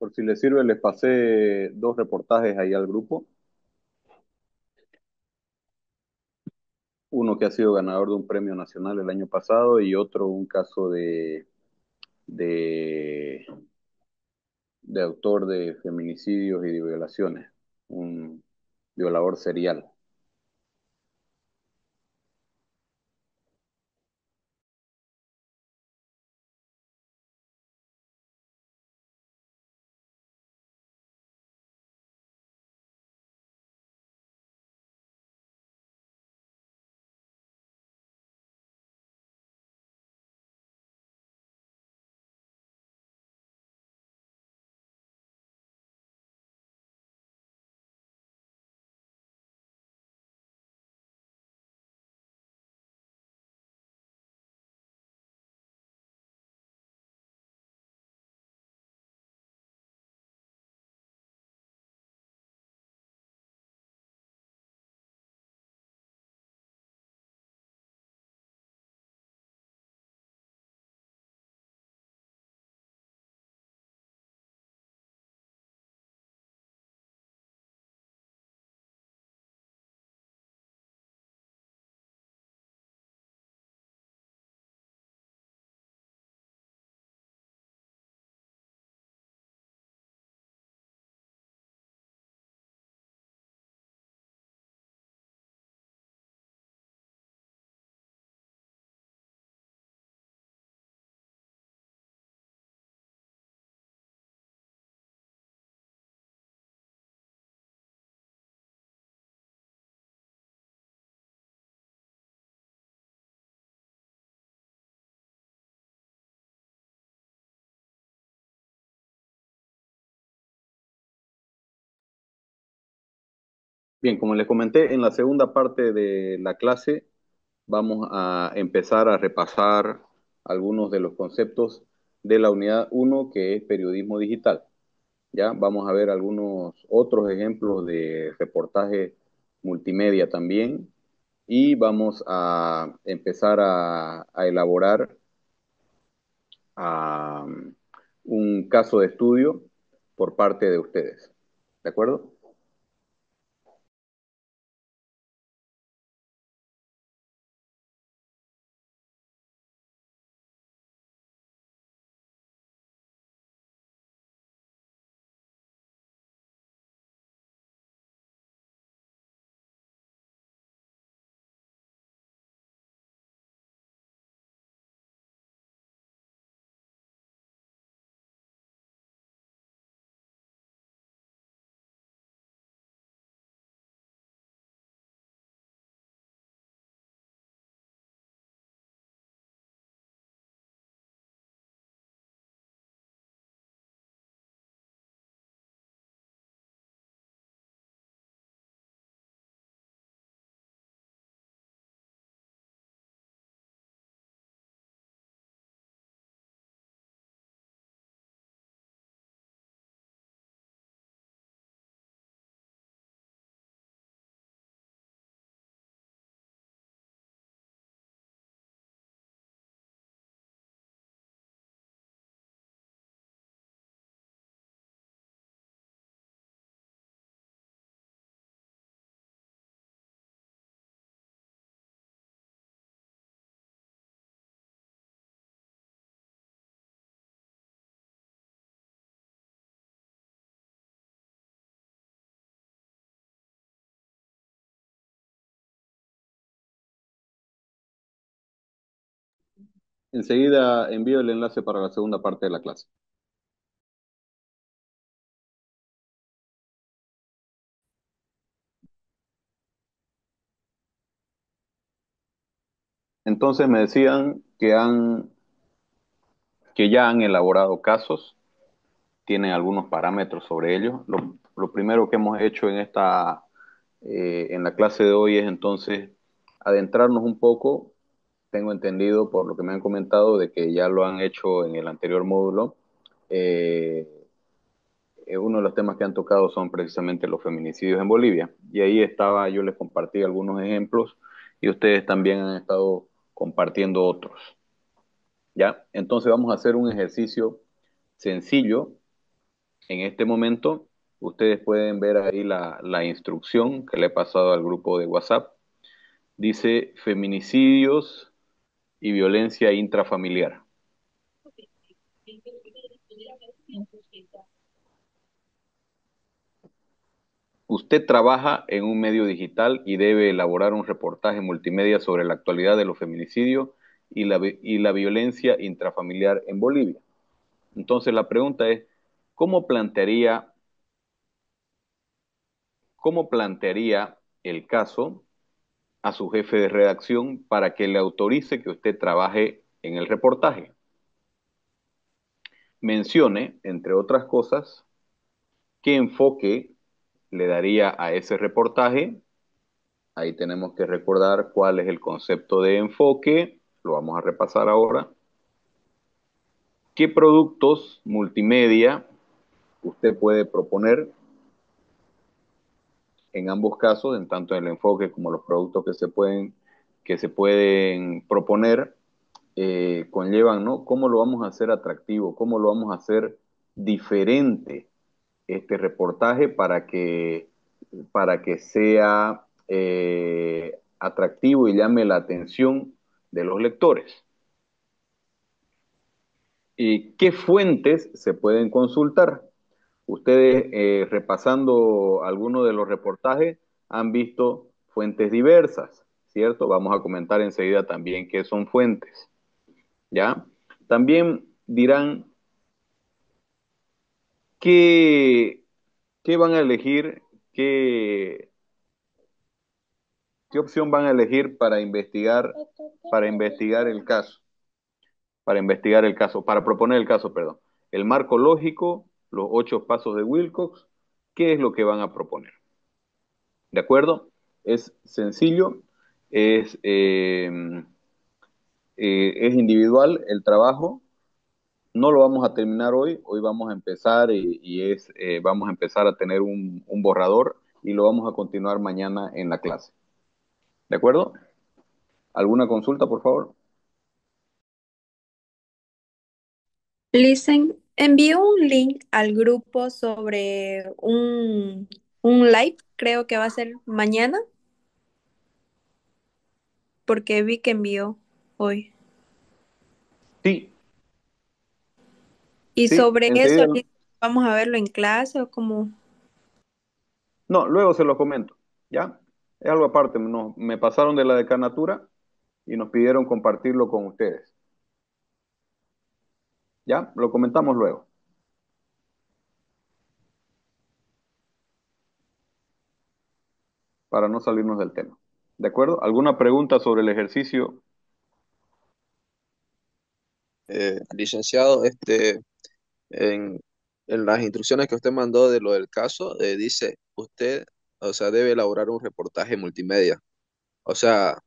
Por si les sirve, les pasé dos reportajes ahí al grupo. Uno que ha sido ganador de un premio nacional el año pasado y otro un caso de, de autor de feminicidios y de violaciones, un violador serial. Bien, como les comenté, en la segunda parte de la clase vamos a empezar a repasar algunos de los conceptos de la unidad uno, que es periodismo digital. Ya vamos a ver algunos otros ejemplos de reportaje multimedia también y vamos a empezar a elaborar a, un caso de estudio por parte de ustedes. ¿De acuerdo? Enseguida envío el enlace para la segunda parte de la clase. Entonces me decían que ya han elaborado casos, tienen algunos parámetros sobre ellos. Lo primero que hemos hecho en la clase de hoy es entonces adentrarnos un poco. Tengo entendido por lo que me han comentado de que ya lo han hecho en el anterior módulo. Eh, Uno de los temas que han tocado son precisamente los feminicidios en Bolivia. Y ahí estaba, yo les compartí algunos ejemplos y ustedes también han estado compartiendo otros. ¿Ya? Entonces vamos a hacer un ejercicio sencillo En este momento, ustedes pueden ver ahí la instrucción que le he pasado al grupo de WhatsApp. Dice feminicidios y violencia intrafamiliar. Usted trabaja en un medio digital y debe elaborar un reportaje multimedia sobre la actualidad de los feminicidios y la violencia intrafamiliar en Bolivia. Entonces la pregunta es, ¿cómo plantearía, cómo plantearía el caso a su jefe de redacción para que le autorice que usted trabaje en el reportaje? Mencione, entre otras cosas, qué enfoque le daría a ese reportaje. Ahí tenemos que recordar cuál es el concepto de enfoque, lo vamos a repasar ahora. ¿Qué productos multimedia usted puede proponer en ambos casos, en tanto el enfoque como los productos que se pueden proponer, conllevan, ¿no? ¿Cómo lo vamos a hacer atractivo? ¿Cómo lo vamos a hacer diferente este reportaje para que sea atractivo y llame la atención de los lectores? ¿Y qué fuentes se pueden consultar? Ustedes, repasando algunos de los reportajes, han visto fuentes diversas, ¿cierto? Vamos a comentar enseguida también qué son fuentes, ¿ya? También dirán qué, qué van a elegir, qué, qué opción van a elegir para investigar el caso, para proponer el caso, perdón. El marco lógico, los 8 pasos de Wilcox, ¿qué es lo que van a proponer? ¿De acuerdo? Es sencillo, es, eh, es individual el trabajo. No lo vamos a terminar hoy, hoy vamos a empezar vamos a empezar a tener un borrador y lo vamos a continuar mañana en la clase. ¿De acuerdo? ¿Alguna consulta, por favor? Listen, envió un link al grupo sobre un live, creo que va a ser mañana, porque vi que envió hoy. Sí, Y sí, sobre eso, enseguida. ¿vamos a verlo en clase o cómo? No, luego se lo comento, ¿ya? Es algo aparte, me pasaron de la decanatura y nos pidieron compartirlo con ustedes, ¿ya? Lo comentamos luego, para no salirnos del tema. ¿De acuerdo? ¿Alguna pregunta sobre el ejercicio? Licenciado, en, en las instrucciones que usted mandó de lo del caso, dice, usted, o sea, debe elaborar un reportaje multimedia. O sea,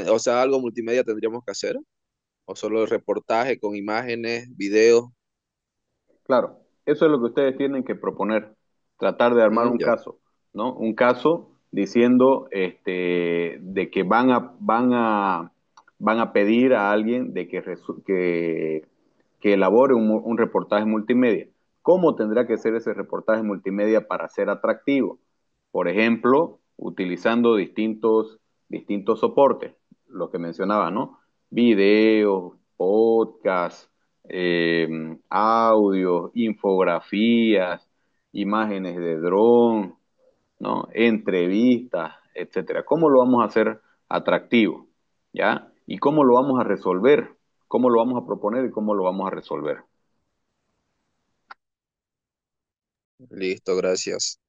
o sea, algo multimedia tendríamos que hacer? ¿O solo el reportaje con imágenes, videos? Claro, eso es lo que ustedes tienen que proponer, tratar de armar un Ya. caso, ¿no? Un caso diciendo de que van a pedir a alguien de que elabore un reportaje multimedia. ¿Cómo tendrá que ser ese reportaje multimedia para ser atractivo? Por ejemplo, utilizando distintos soportes, lo que mencionaba, ¿no? Videos, podcasts, audios, infografías, imágenes de dron, ¿no? Entrevistas, etcétera. ¿Cómo lo vamos a hacer atractivo? ¿Ya? ¿Y cómo lo vamos a resolver? ¿Cómo lo vamos a proponer y cómo lo vamos a resolver? Listo, gracias.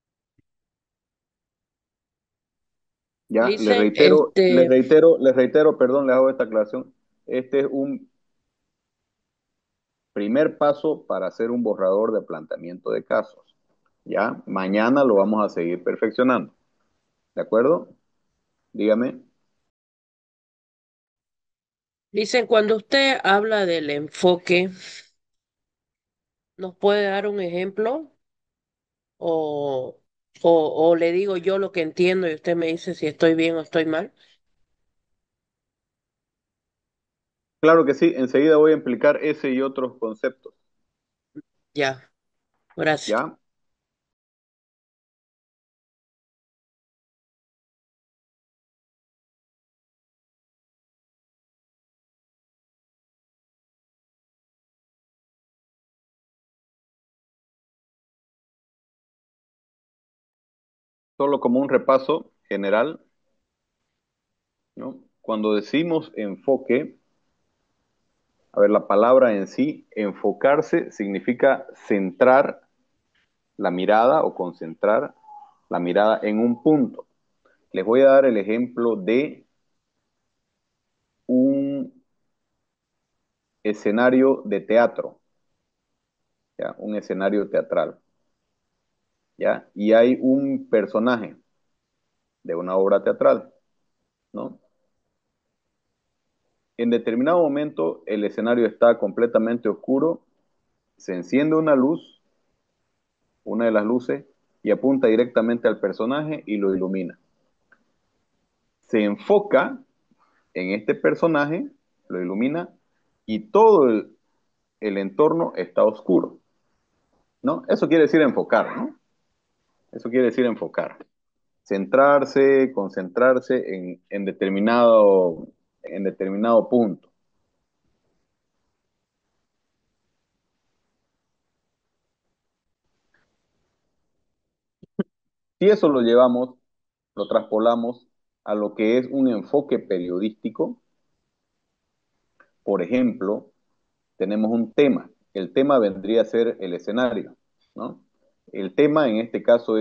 Ya, Dice, este, les reitero, perdón, les hago esta aclaración. Este es un primer paso para hacer un borrador de planteamiento de casos. Ya, mañana lo vamos a seguir perfeccionando. ¿De acuerdo? Dígame. dicen, cuando usted habla del enfoque, ¿nos puede dar un ejemplo? O, o le digo yo lo que entiendo y usted me dice si estoy bien o estoy mal. Claro que sí, enseguida voy a explicar ese y otros conceptos. Ya, gracias. ¿ya? Solo como un repaso general, ¿no? Cuando decimos enfoque, a ver, la palabra en sí, enfocarse significa centrar la mirada o concentrar la mirada en un punto. Les voy a dar el ejemplo de un escenario de teatro, ¿ya? Un escenario teatral, ¿ya? Y hay un personaje de una obra teatral, ¿no? En determinado momento el escenario está completamente oscuro, se enciende una luz, una de las luces, y apunta directamente al personaje y lo ilumina. Se enfoca en este personaje, lo ilumina, y todo el entorno está oscuro, ¿no? Eso quiere decir enfocar, ¿no? Eso quiere decir enfocar. Centrarse, concentrarse en determinado punto. Si eso lo llevamos, lo traspolamos a lo que es un enfoque periodístico, por ejemplo, tenemos un tema. El tema vendría a ser el escenario, ¿no? El tema en este caso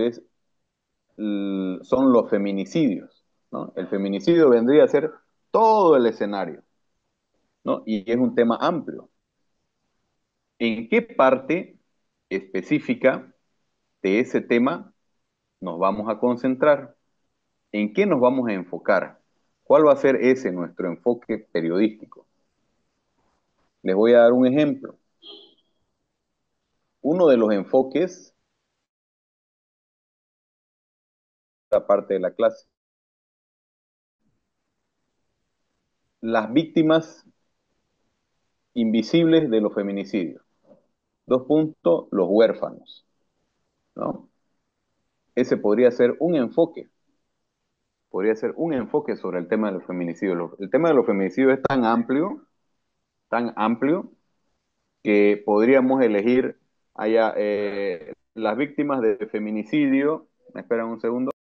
son los feminicidios, ¿no? El feminicidio vendría a ser todo el escenario, ¿no? Y es un tema amplio. ¿En qué parte específica de ese tema nos vamos a concentrar? ¿En qué nos vamos a enfocar? ¿Cuál va a ser ese nuestro enfoque periodístico? Les voy a dar un ejemplo. Uno de los enfoques, la parte de la clase, las víctimas invisibles de los feminicidios. Dos puntos, los huérfanos, ¿no? Ese podría ser un enfoque sobre el tema de los feminicidios. El tema de los feminicidios es tan amplio, que podríamos elegir allá las víctimas de feminicidio. ¿Me esperan un segundo?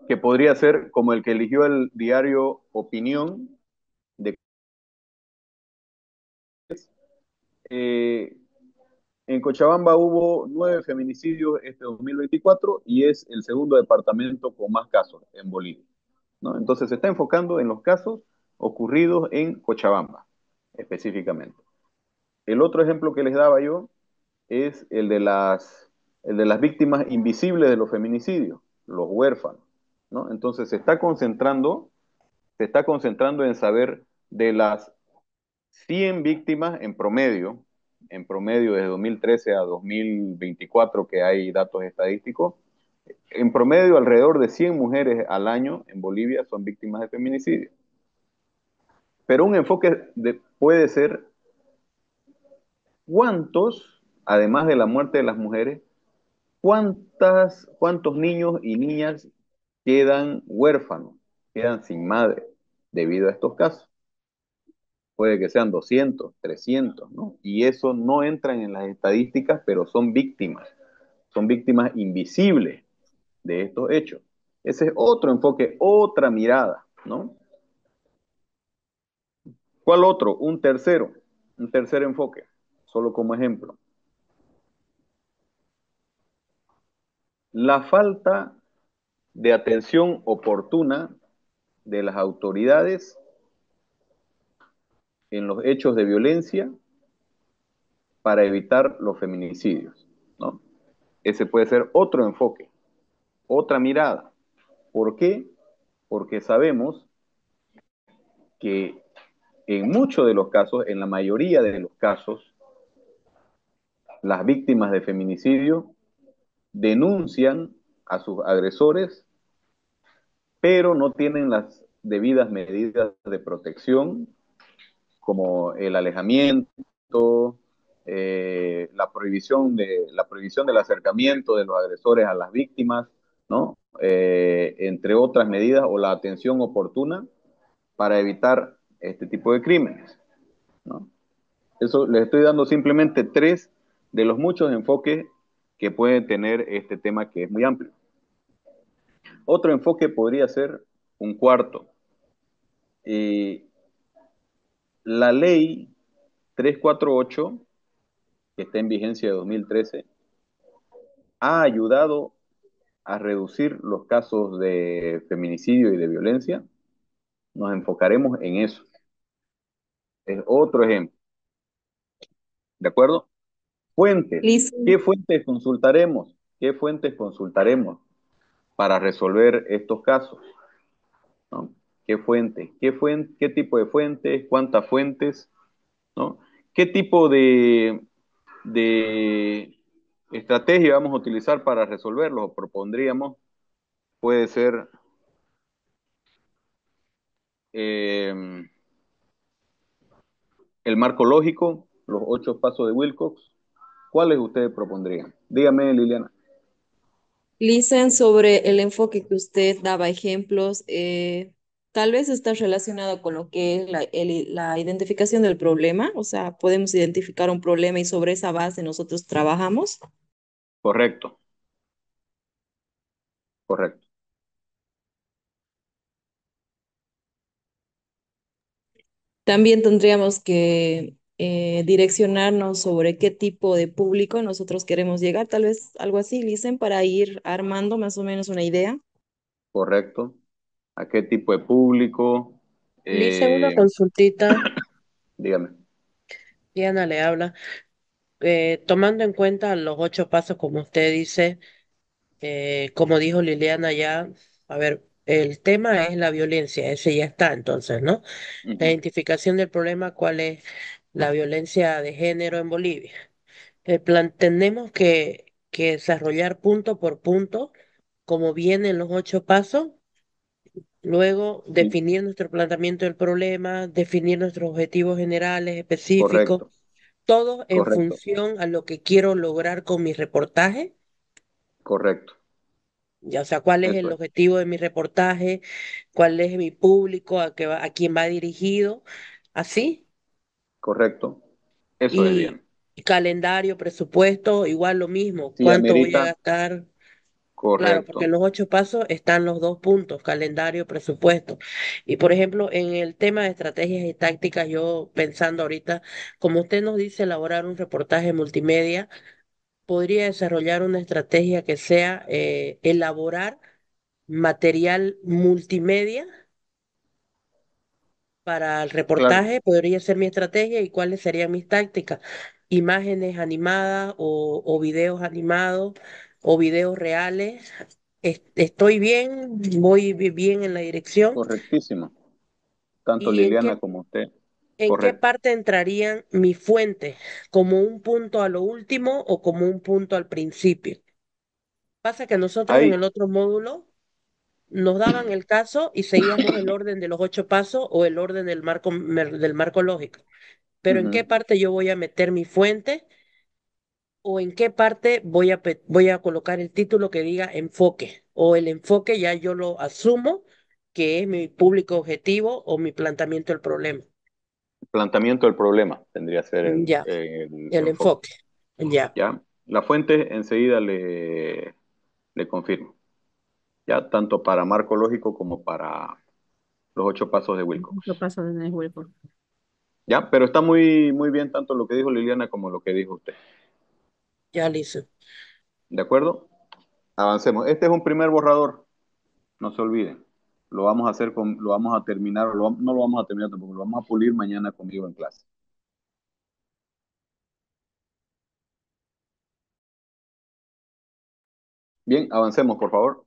Que podría ser como el que eligió el diario Opinión, de eh, en Cochabamba hubo 9 feminicidios este 2024 y es el segundo departamento con más casos en Bolivia, ¿no? Entonces se está enfocando en los casos ocurridos en Cochabamba, específicamente. El otro ejemplo que les daba yo es el de las víctimas invisibles de los feminicidios, los huérfanos, ¿no? Entonces se está concentrando en saber de las 100 víctimas en promedio desde 2013 a 2024 que hay datos estadísticos, en promedio alrededor de 100 mujeres al año en Bolivia son víctimas de feminicidio. Pero un enfoque puede ser cuántos, además de la muerte de las mujeres, cuántos niños y niñas quedan huérfanos, quedan sin madre debido a estos casos. Puede que sean 200, 300, ¿no? Y eso no entran en las estadísticas, pero son víctimas invisibles de estos hechos. Ese es otro enfoque, otra mirada, ¿no? ¿Cuál otro? Un tercer enfoque, solo como ejemplo. La falta de atención oportuna de las autoridades en los hechos de violencia para evitar los feminicidios, ¿no? Ese puede ser otro enfoque, otra mirada. ¿Por qué? Porque sabemos que en muchos de los casos, en la mayoría de los casos, las víctimas de feminicidio denuncian a sus agresores, pero no tienen debidas medidas de protección, como el alejamiento, la prohibición del acercamiento de los agresores a las víctimas, ¿no? Entre otras medidas, o la atención oportuna para evitar este tipo de crímenes, ¿no? Eso les estoy dando simplemente tres de los muchos enfoques que puede tener este tema, que es muy amplio. Otro enfoque podría ser un cuarto. La ley 348, que está en vigencia de 2013, ha ayudado a reducir los casos de feminicidio y de violencia. Nos enfocaremos en eso. Es otro ejemplo. ¿De acuerdo? Fuentes. Listo. ¿Qué fuentes consultaremos? ¿Qué fuentes consultaremos para resolver estos casos? ¿No? ¿Qué fuente? ¿Qué tipo de fuentes? ¿Cuántas fuentes? ¿No? ¿Qué tipo de estrategia vamos a utilizar para resolverlos? O propondríamos, puede ser eh, el marco lógico, los 8 pasos de Wilcox. ¿Cuáles ustedes propondrían? Dígame, Liliana. Listen, sobre el enfoque que usted daba ejemplos, tal vez está relacionado con lo que es la identificación del problema, o sea, podemos identificar un problema y sobre esa base nosotros trabajamos. Correcto, correcto. También tendríamos que direccionarnos sobre qué tipo de público nosotros queremos llegar, tal vez algo así, Listen, para ir armando más o menos una idea. Correcto. ¿A qué tipo de público? Le hice una Eh, consultita, dígame. Diana le habla. Tomando en cuenta los 8 pasos, como usted dice, como dijo Liliana ya, a ver, el tema es la violencia, ese ya está entonces, ¿no? La Ujú. identificación del problema, ¿cuál es la violencia de género en Bolivia? El plan, tenemos que desarrollar punto por punto, como vienen los 8 pasos, luego Sí, definir nuestro planteamiento del problema, definir nuestros objetivos generales, específicos, correcto, todo en correcto, función a lo que quiero lograr con mi reportaje. correcto. Ya, o sea, cuál es el Eso es, objetivo de mi reportaje, cuál es mi público, a quién va dirigido, así. correcto. Eso es Y bien. calendario, presupuesto, igual lo mismo, Si cuánto voy a amerita, gastar. Claro, porque correcto. en los 8 pasos están los 2 puntos, calendario, presupuesto. Y por ejemplo, en el tema de estrategias y tácticas, yo pensando ahorita, como usted nos dice, elaborar un reportaje multimedia, podría desarrollar una estrategia que sea elaborar material multimedia para el Claro, reportaje, podría ser mi estrategia y cuáles serían mis tácticas. Imágenes animadas o videos animados o videos reales. Estoy bien, voy bien en la dirección. correctísimo. Tanto ¿Y Liliana como usted. en qué Correcto. parte entrarían mis fuentes? ¿Como un punto a lo último o como un punto al principio? Pasa que nosotros en Hay, el otro módulo nos daban el caso y seguíamos el orden de los 8 pasos o el orden del marco lógico. Pero ¿en qué ujú. parte yo voy a meter mi fuente o en qué parte voy a colocar el título que diga enfoque? O el enfoque ya yo lo asumo que es mi público objetivo o mi planteamiento del problema. Planteamiento del problema tendría que ser Ya, el el enfoque. enfoque. Ya, ¿Ya? La fuente enseguida le confirmo. ¿Ya? Tanto para marco lógico como para los 8 pasos de Lo Wilcox. paso en el juego. ¿Ya? Pero está muy, muy bien tanto lo que dijo Liliana como lo que dijo usted. ya listo. ¿De acuerdo? Avancemos. Este es un primer borrador, no se olviden. Lo vamos a terminar, no lo vamos a terminar tampoco, lo vamos a pulir mañana conmigo en clase. Bien, avancemos, por favor.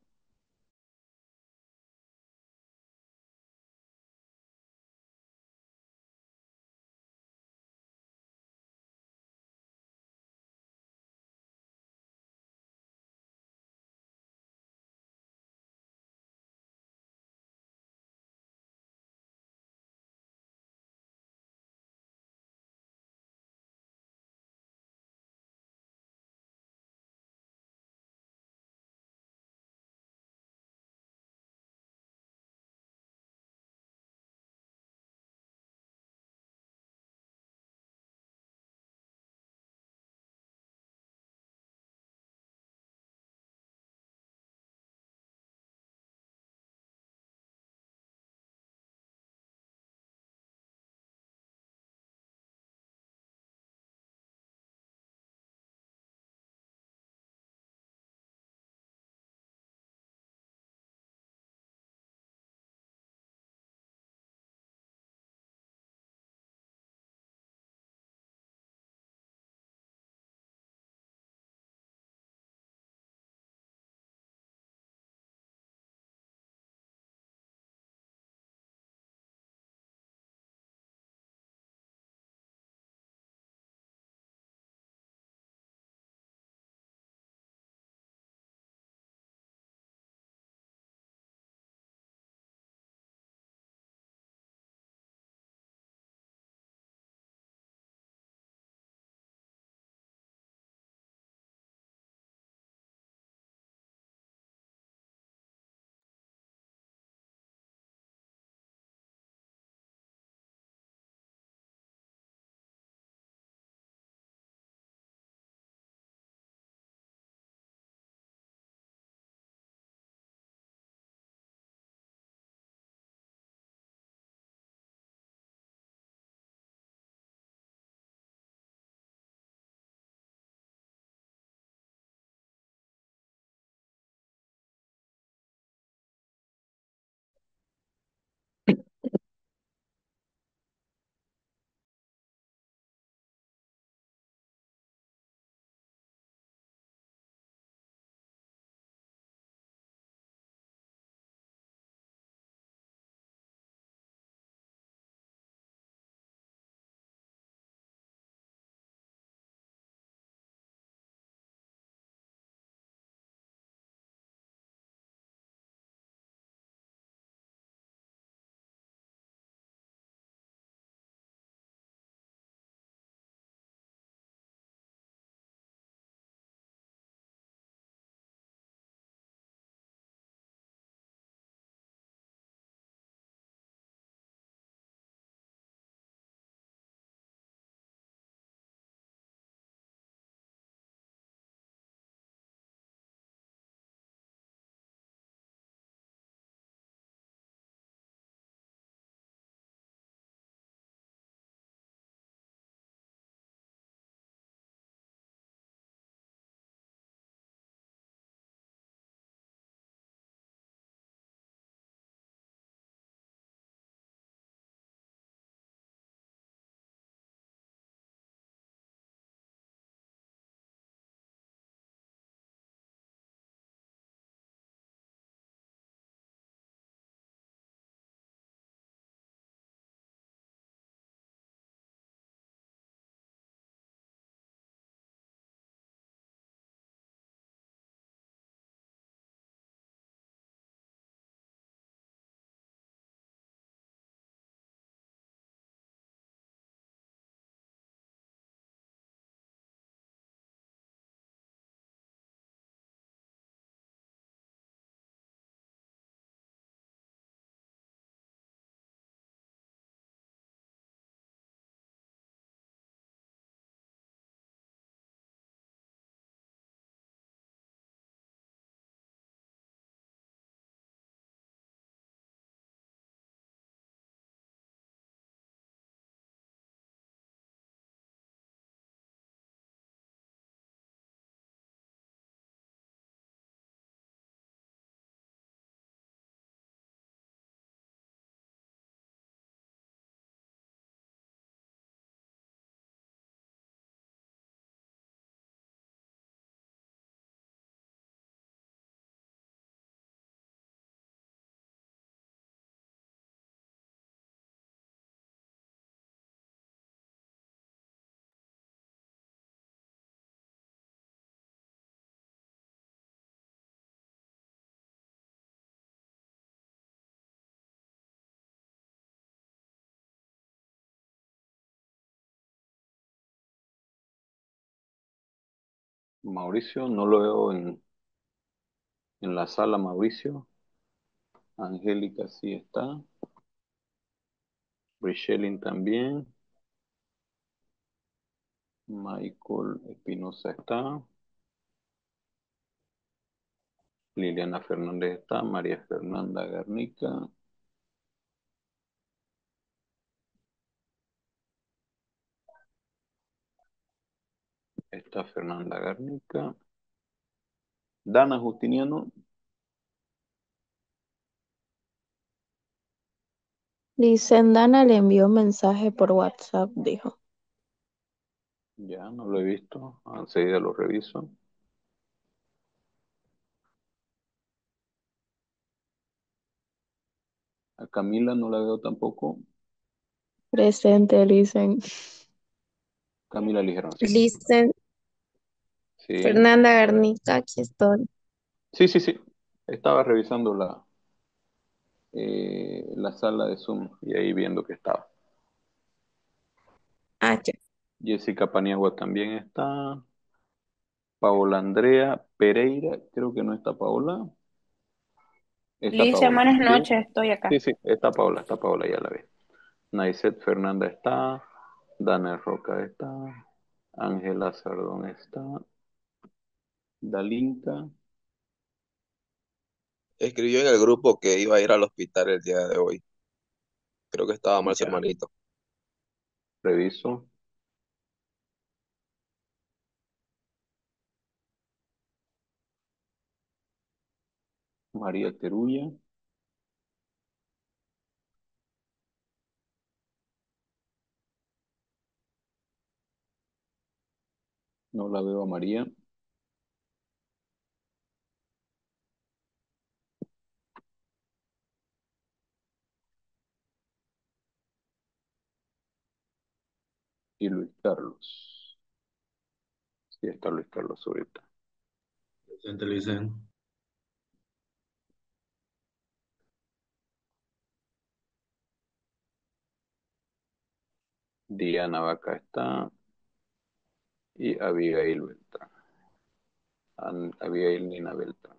Mauricio, no lo veo en la sala, Mauricio. Angélica sí está. Richelin también. Michael Espinosa está. Liliana Fernández está. María Fernanda Garnica. Está Fernanda Garnica. Dana Justiniano. Dana le envió un mensaje por WhatsApp, dijo. Ya, no lo he visto. Enseguida lo reviso. A Camila no la veo tampoco. Presente, Licen. Camila Ligerón, sí. Licen, Sí. Fernanda Garnica, aquí estoy. Sí, sí, sí. Estaba revisando la sala de Zoom y ahí viendo que estaba. Ah, ya. Jessica Paniagua también está. Paola Andrea Pereira, creo que no está Paola. Está Licia, Paola. buenas Sí, noches, estoy acá. sí, sí, está Paola, ya la ve. Naiset Fernanda está. Dana Roca está. Ángela Sardón está. Dalinka, Escribió en el grupo que iba a ir al hospital el día de hoy. Creo que estaba mal su ya, hermanito. reviso. María Teruya, no la veo a María. Y Luis Carlos. Sí, está Luis Carlos ahorita. Presente, Licen. Diana Vaca está. Y Abigail Beltrán. Abigail Nina Beltrán.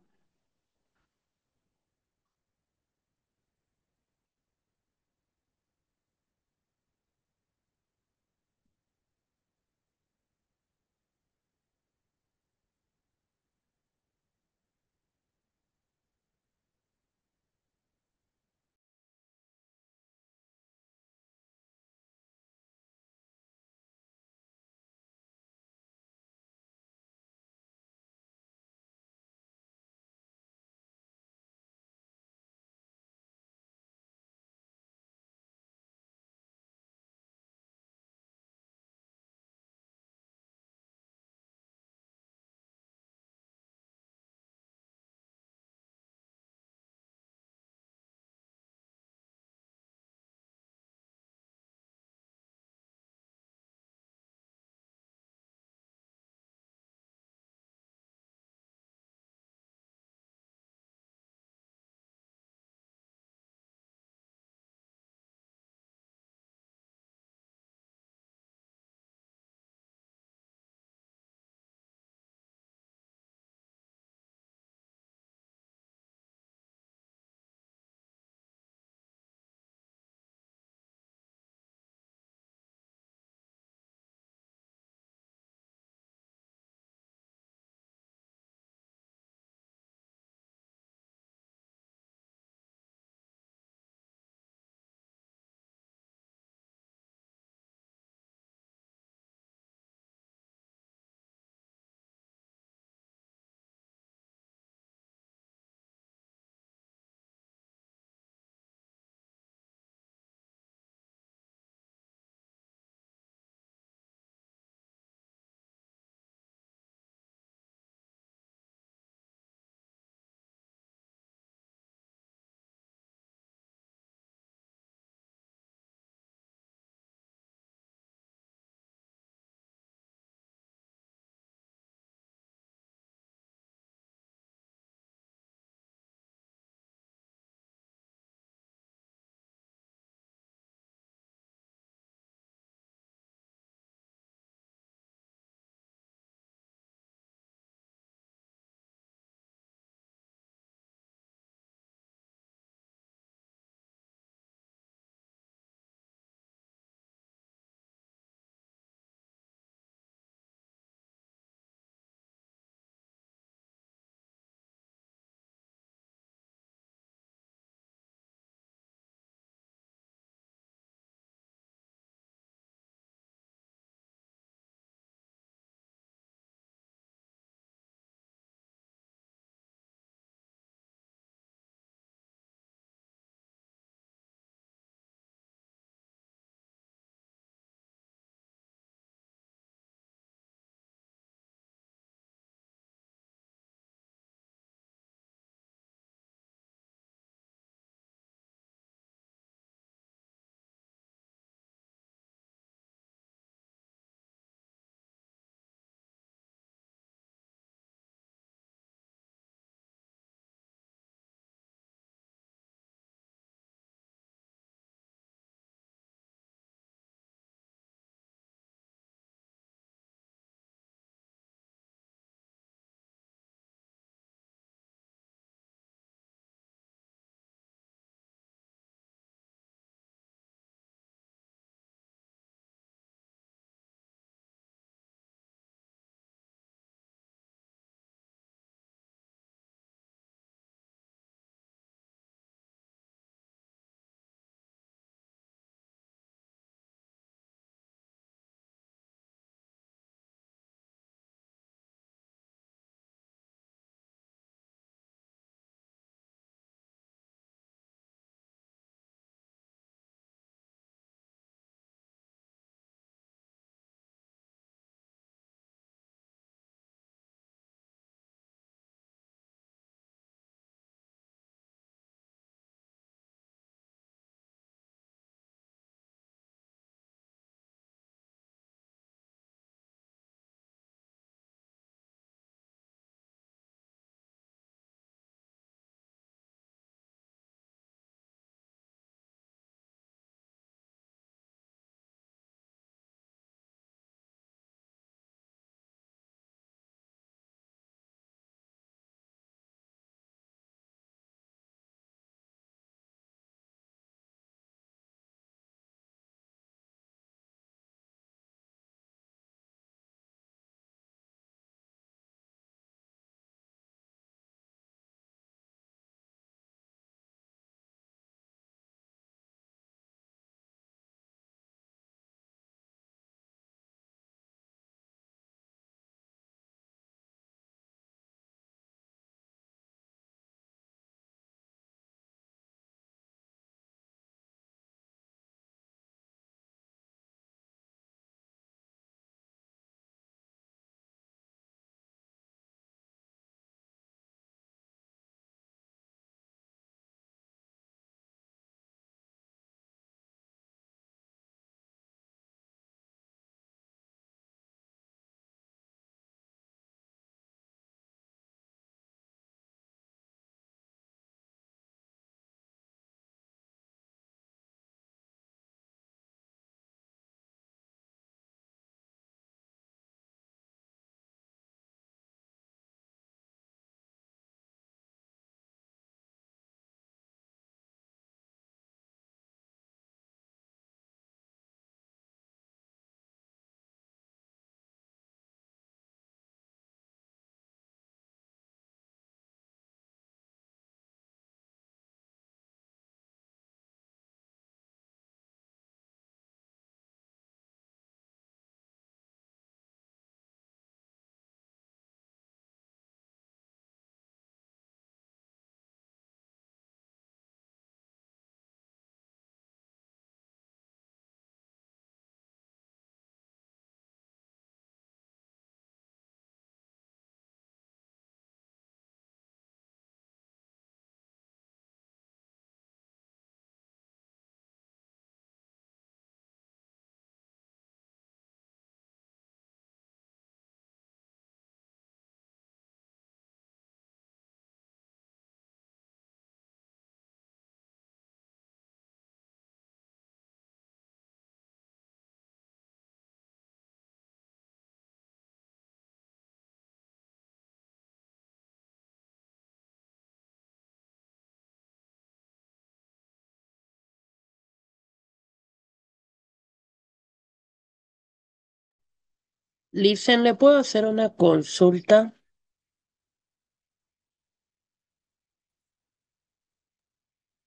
Licen, ¿le puedo hacer una consulta?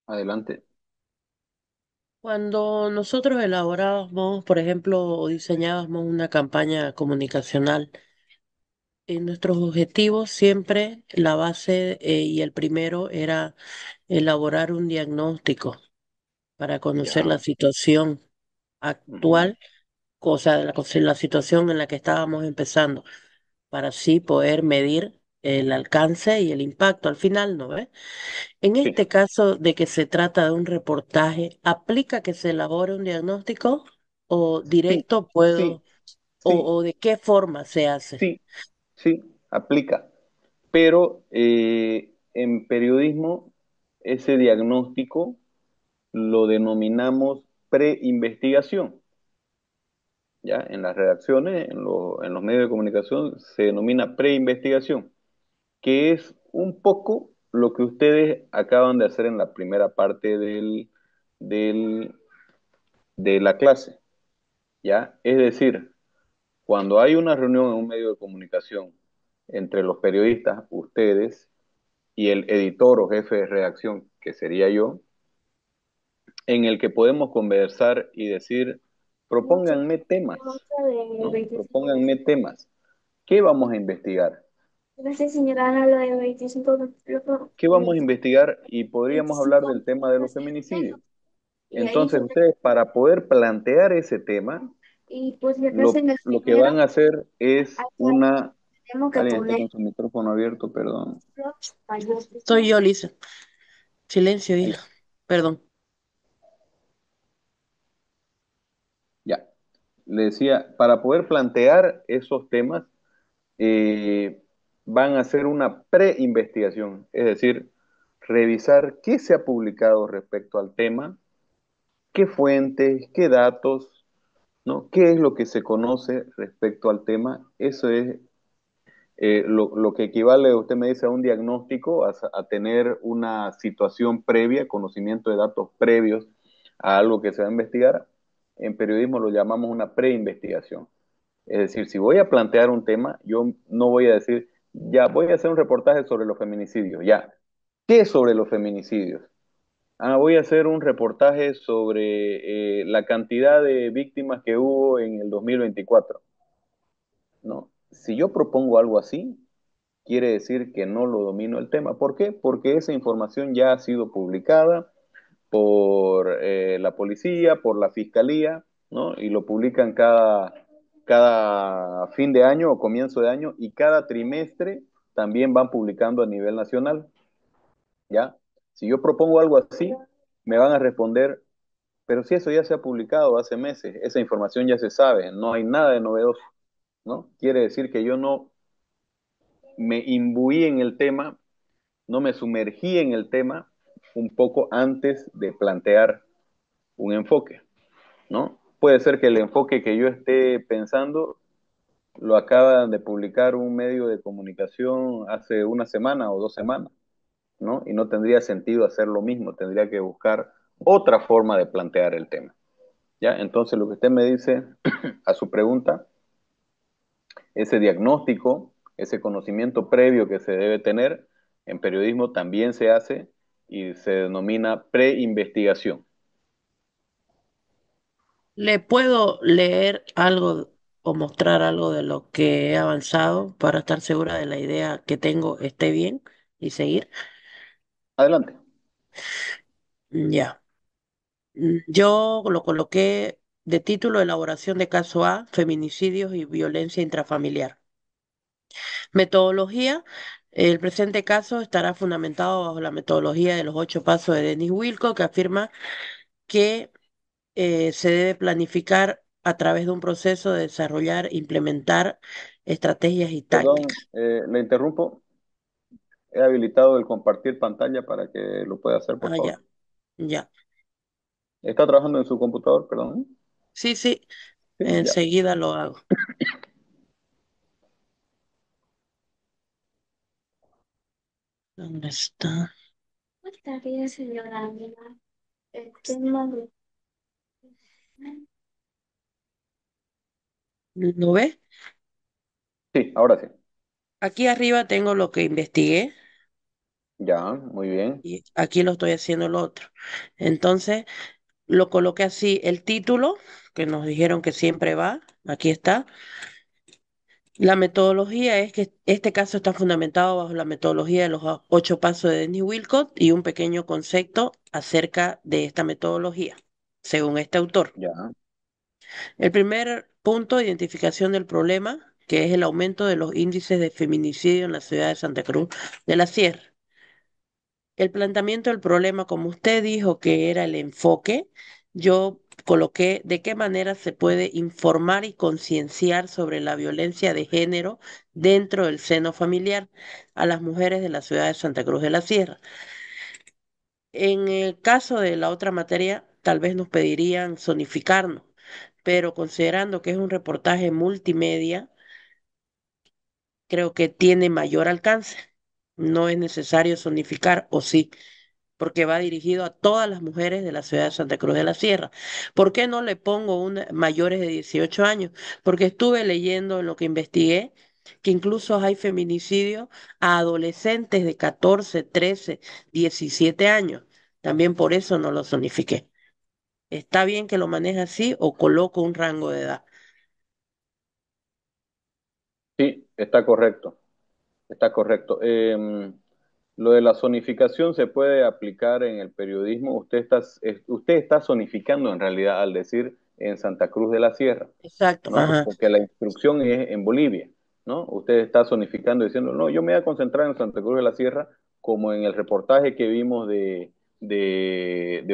Adelante. Cuando nosotros elaborábamos, por ejemplo, o diseñábamos una campaña comunicacional, en nuestros objetivos siempre la base y el primero era elaborar un diagnóstico para conocer Ya. la situación Ujú. actual, cosa de la situación en la que estábamos empezando, para así poder medir el alcance y el impacto al final, ¿no ves? En Sí, este caso de que se trata de un reportaje, ¿aplica que se elabore un diagnóstico o sí, directo sí, puedo, sí, o de qué forma se hace? sí, sí, aplica. Pero en periodismo, ese diagnóstico lo denominamos preinvestigación. ¿Ya? En las redacciones, en los medios de comunicación, se denomina preinvestigación, que es un poco lo que ustedes acaban de hacer en la primera parte del, de la clase. ¿Ya? Es decir, cuando hay una reunión en un medio de comunicación entre los periodistas, ustedes, y el editor o jefe de redacción, que sería yo, en el que podemos conversar y decir, propónganme temas, ¿no? Propónganme temas. ¿Qué vamos a investigar? Gracias, señora Ana, lo de 25 ¿Qué vamos a investigar? Y podríamos hablar del tema de los feminicidios. y ahí Entonces, ustedes, para poder plantear ese tema, y pues si acaso en el lo que primero, van a hacer es acá una... tenemos que Alguien está poner con su micrófono abierto, perdón. Soy yo, Lisa. Silencio, Ahí, hija. Perdón. ya. Le decía, para poder plantear esos temas, van a hacer una pre-investigación, es decir, revisar qué se ha publicado respecto al tema, qué fuentes, qué datos, ¿no? ¿Qué es lo que se conoce respecto al tema? Eso es lo que equivale, usted me dice, a un diagnóstico, a tener una situación previa, conocimiento de datos previos a algo que se va a investigar. En periodismo lo llamamos una pre-investigación. Es decir, si voy a plantear un tema, yo no voy a decir, ya voy a hacer un reportaje sobre los feminicidios, ya. ¿Qué es sobre los feminicidios? Ah, voy a hacer un reportaje sobre la cantidad de víctimas que hubo en el 2024. ¿No? Si yo propongo algo así, quiere decir que no lo domino el tema. ¿Por qué? Porque esa información ya ha sido publicada por la policía, por la fiscalía, ¿no? Y lo publican cada fin de año o comienzo de año y cada trimestre también van publicando a nivel nacional, ¿ya? Si yo propongo algo así, me van a responder, pero si eso ya se ha publicado hace meses, esa información ya se sabe, no hay nada de novedoso, ¿no? Quiere decir que yo no me imbuí en el tema, no me sumergí en el tema un poco antes de plantear un enfoque, ¿no? Puede ser que el enfoque que yo esté pensando lo acaban de publicar un medio de comunicación hace una semana o 2 semanas, ¿no? Y no tendría sentido hacer lo mismo, tendría que buscar otra forma de plantear el tema, ¿ya? Entonces, lo que usted me dice a su pregunta, ese diagnóstico, ese conocimiento previo que se debe tener, en periodismo también se hace y se denomina preinvestigación. ¿Le puedo leer algo o mostrar algo de lo que he avanzado para estar segura de la idea que tengo esté bien y seguir? Adelante. Ya. Yo lo coloqué de título Elaboración de caso A, feminicidios y violencia intrafamiliar. Metodología. El presente caso estará fundamentado bajo la metodología de los 8 pasos de Denis Wilco, que afirma que se debe planificar a través de un proceso de desarrollar, implementar estrategias y Perdón, tácticas. le interrumpo. He habilitado el compartir pantalla para que lo pueda hacer, por Ah, favor. ya, ya. ¿Está trabajando en su computador, perdón? Sí, sí, Sí, ya. enseguida lo hago. ¿Dónde está? Está bien, señora Ana. El tema de... ¿Lo ve? Sí, ahora sí. Aquí arriba tengo lo que investigué Ya, muy bien. y aquí lo estoy haciendo lo otro. Entonces, lo coloqué así, el título, que nos dijeron que siempre va, aquí está. La metodología es que este caso está fundamentado bajo la metodología de los 8 pasos de Dennis Wilcott y un pequeño concepto acerca de esta metodología, según este autor. Ya, El primer punto, identificación del problema, que es el aumento de los índices de feminicidio en la ciudad de Santa Cruz de la Sierra. El planteamiento del problema, como usted dijo que era el enfoque, yo coloqué de qué manera se puede informar y concienciar sobre la violencia de género dentro del seno familiar a las mujeres de la ciudad de Santa Cruz de la Sierra. En el caso de la otra materia, tal vez nos pedirían zonificarnos, pero considerando que es un reportaje multimedia, creo que tiene mayor alcance. No es necesario zonificar, o sí, porque va dirigido a todas las mujeres de la ciudad de Santa Cruz de la Sierra. ¿Por qué no le pongo mayores de 18 años? Porque estuve leyendo en lo que investigué que incluso hay feminicidio a adolescentes de 14, 13, 17 años. También por eso no lo zonifiqué. ¿Está bien que lo maneje así o coloco un rango de edad? sí, está correcto. Está correcto. Lo de la zonificación se puede aplicar en el periodismo. Usted está zonificando en realidad al decir en Santa Cruz de la Sierra, Exacto, ¿no? ajá, Porque la instrucción es en Bolivia, ¿no? Usted está zonificando diciendo, no, yo me voy a concentrar en Santa Cruz de la Sierra, como en el reportaje que vimos de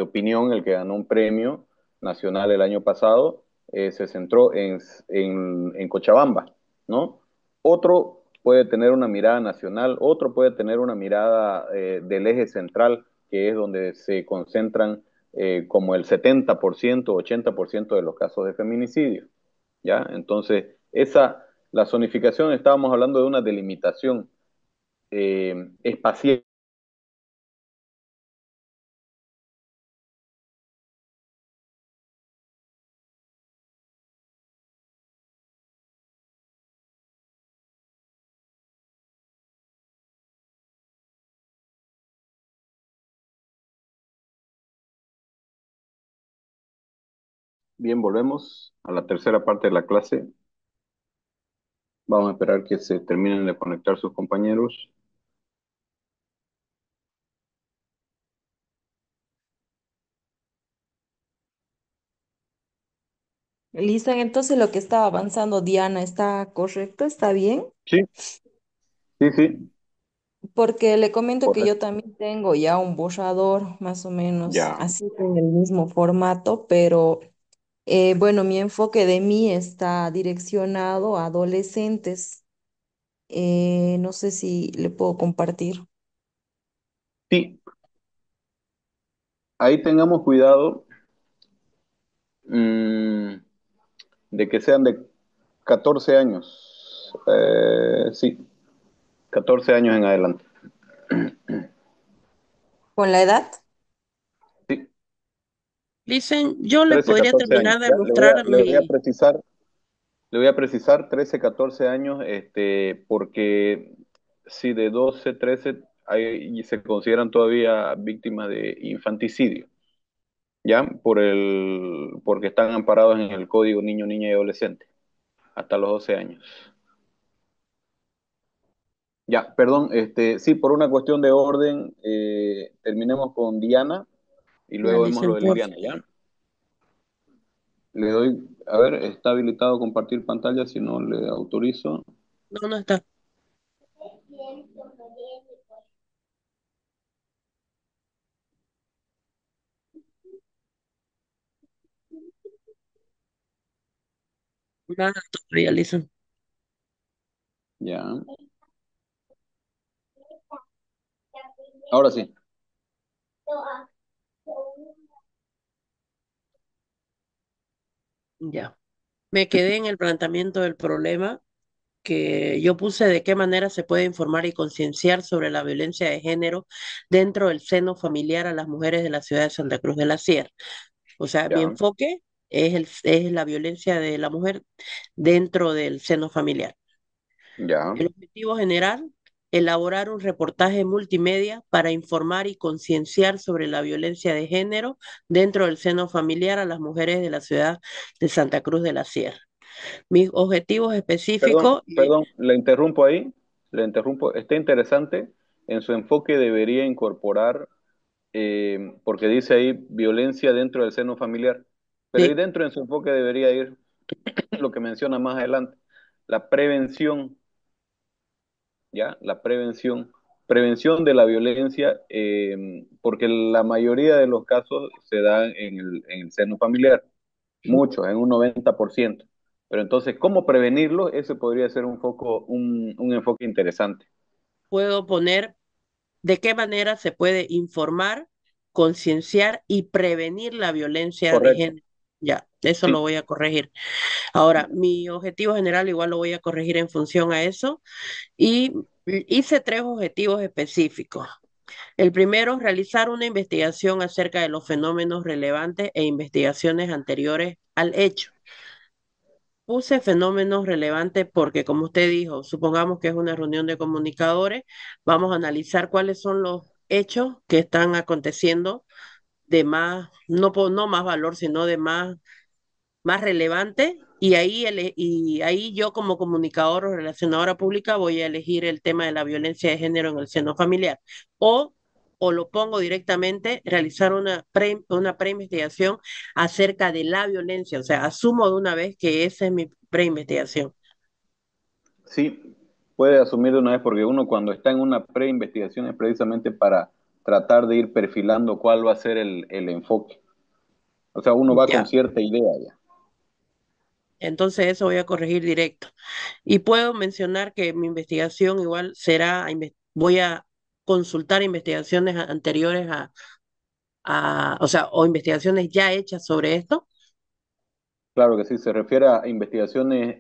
opinión, el que ganó un premio nacional el año pasado, se centró en Cochabamba, ¿no? Otro puede tener una mirada nacional, otro puede tener una mirada del eje central, que es donde se concentran como el 70%, 80% de los casos de feminicidio. ¿Ya? Entonces, la zonificación, estábamos hablando de una delimitación espacial. Bien, volvemos a la tercera parte de la clase. Vamos a esperar que se terminen de conectar sus compañeros. Lisa, entonces lo que estaba avanzando Diana está correcto, está bien, Sí, sí, sí, porque le comento que yo correcto. también tengo ya un borrador más o menos Ya, así en el mismo formato, pero bueno, mi enfoque de mí está direccionado a adolescentes. No sé si le puedo compartir. sí, ahí tengamos cuidado de que sean de 14 años. Sí, 14 años en adelante. ¿Con la edad? Sí, dicen, yo le 13, podría 14 años. terminar de Ya, mostrar mi... le voy a precisar 13, 14 años, porque si de 12, 13 y se consideran todavía víctimas de infanticidio, ¿ya? Porque están amparados en el Código Niño, Niña y Adolescente, hasta los 12 años. Ya, perdón, sí, por una cuestión de orden, terminemos con Diana y Ya, luego vemos lo dicen, de por... Liliana, ¿ya? Le doy, a ver, está habilitado compartir pantalla, si no le autorizo. No, no está. Nada, todavía, dicen. Ya, ahora sí. Ya. Me quedé en el planteamiento del problema que yo puse de qué manera se puede informar y concienciar sobre la violencia de género dentro del seno familiar a las mujeres de la ciudad de Santa Cruz de la Sierra. O sea, mi Ya, enfoque es la violencia de la mujer dentro del seno familiar. Ya, El objetivo general, elaborar un reportaje multimedia para informar y concienciar sobre la violencia de género dentro del seno familiar a las mujeres de la ciudad de Santa Cruz de la Sierra. Mis objetivos perdón, específicos, perdón, le interrumpo ahí, le interrumpo. Está interesante, en su enfoque debería incorporar, porque dice ahí violencia dentro del seno familiar, pero ahí sí, dentro en su enfoque debería ir lo que menciona más adelante, la prevención, ¿ya? La prevención. Prevención de la violencia, porque la mayoría de los casos se dan en el seno familiar, muchos, en un 90%. Pero entonces, ¿cómo prevenirlo? Ese podría ser un foco, un enfoque interesante. puedo poner de qué manera se puede informar, concienciar y prevenir la violencia de Correcto. género. Ya, eso lo Sí, voy a corregir. Ahora, mi objetivo general igual lo voy a corregir en función a eso y hice tres objetivos específicos. El primero, realizar una investigación acerca de los fenómenos relevantes e investigaciones anteriores al hecho. Puse fenómenos relevantes porque, como usted dijo, supongamos que es una reunión de comunicadores, vamos a analizar cuáles son los hechos que están aconteciendo de más, no más valor, sino de más relevante y y ahí yo como comunicador o relacionadora pública voy a elegir el tema de la violencia de género en el seno familiar o, o lo pongo directamente, realizar una preinvestigación acerca de la violencia, o sea, asumo de una vez que esa es mi preinvestigación. sí, puede asumir de una vez, porque uno cuando está en una preinvestigación es precisamente para tratar de ir perfilando cuál va a ser el enfoque. O sea, uno va con Ya, cierta idea ya. entonces eso voy a corregir directo. Y puedo mencionar que mi investigación igual será, voy a consultar investigaciones anteriores o sea, o investigaciones ya hechas sobre esto, Claro que sí, se refiere a investigaciones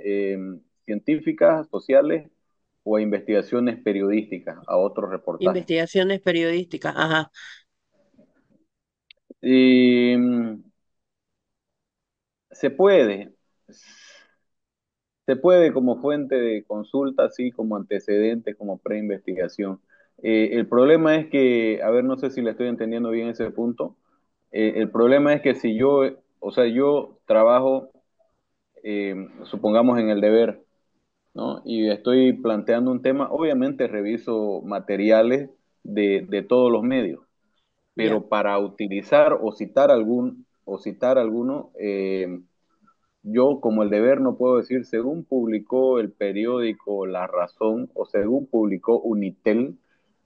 científicas, sociales o a investigaciones periodísticas, a otros reportajes. investigaciones periodísticas, ajá, Y se puede, se puede como fuente de consulta, así como antecedentes, como preinvestigación. El problema es que, a ver, no sé si le estoy entendiendo bien ese punto. El problema es que si yo, o sea, yo trabajo, supongamos en el deber, ¿no? Y estoy planteando un tema, obviamente reviso materiales de todos los medios, ya. pero para utilizar o citar alguno, yo como el deber no puedo decir según publicó el periódico La Razón o según publicó Unitel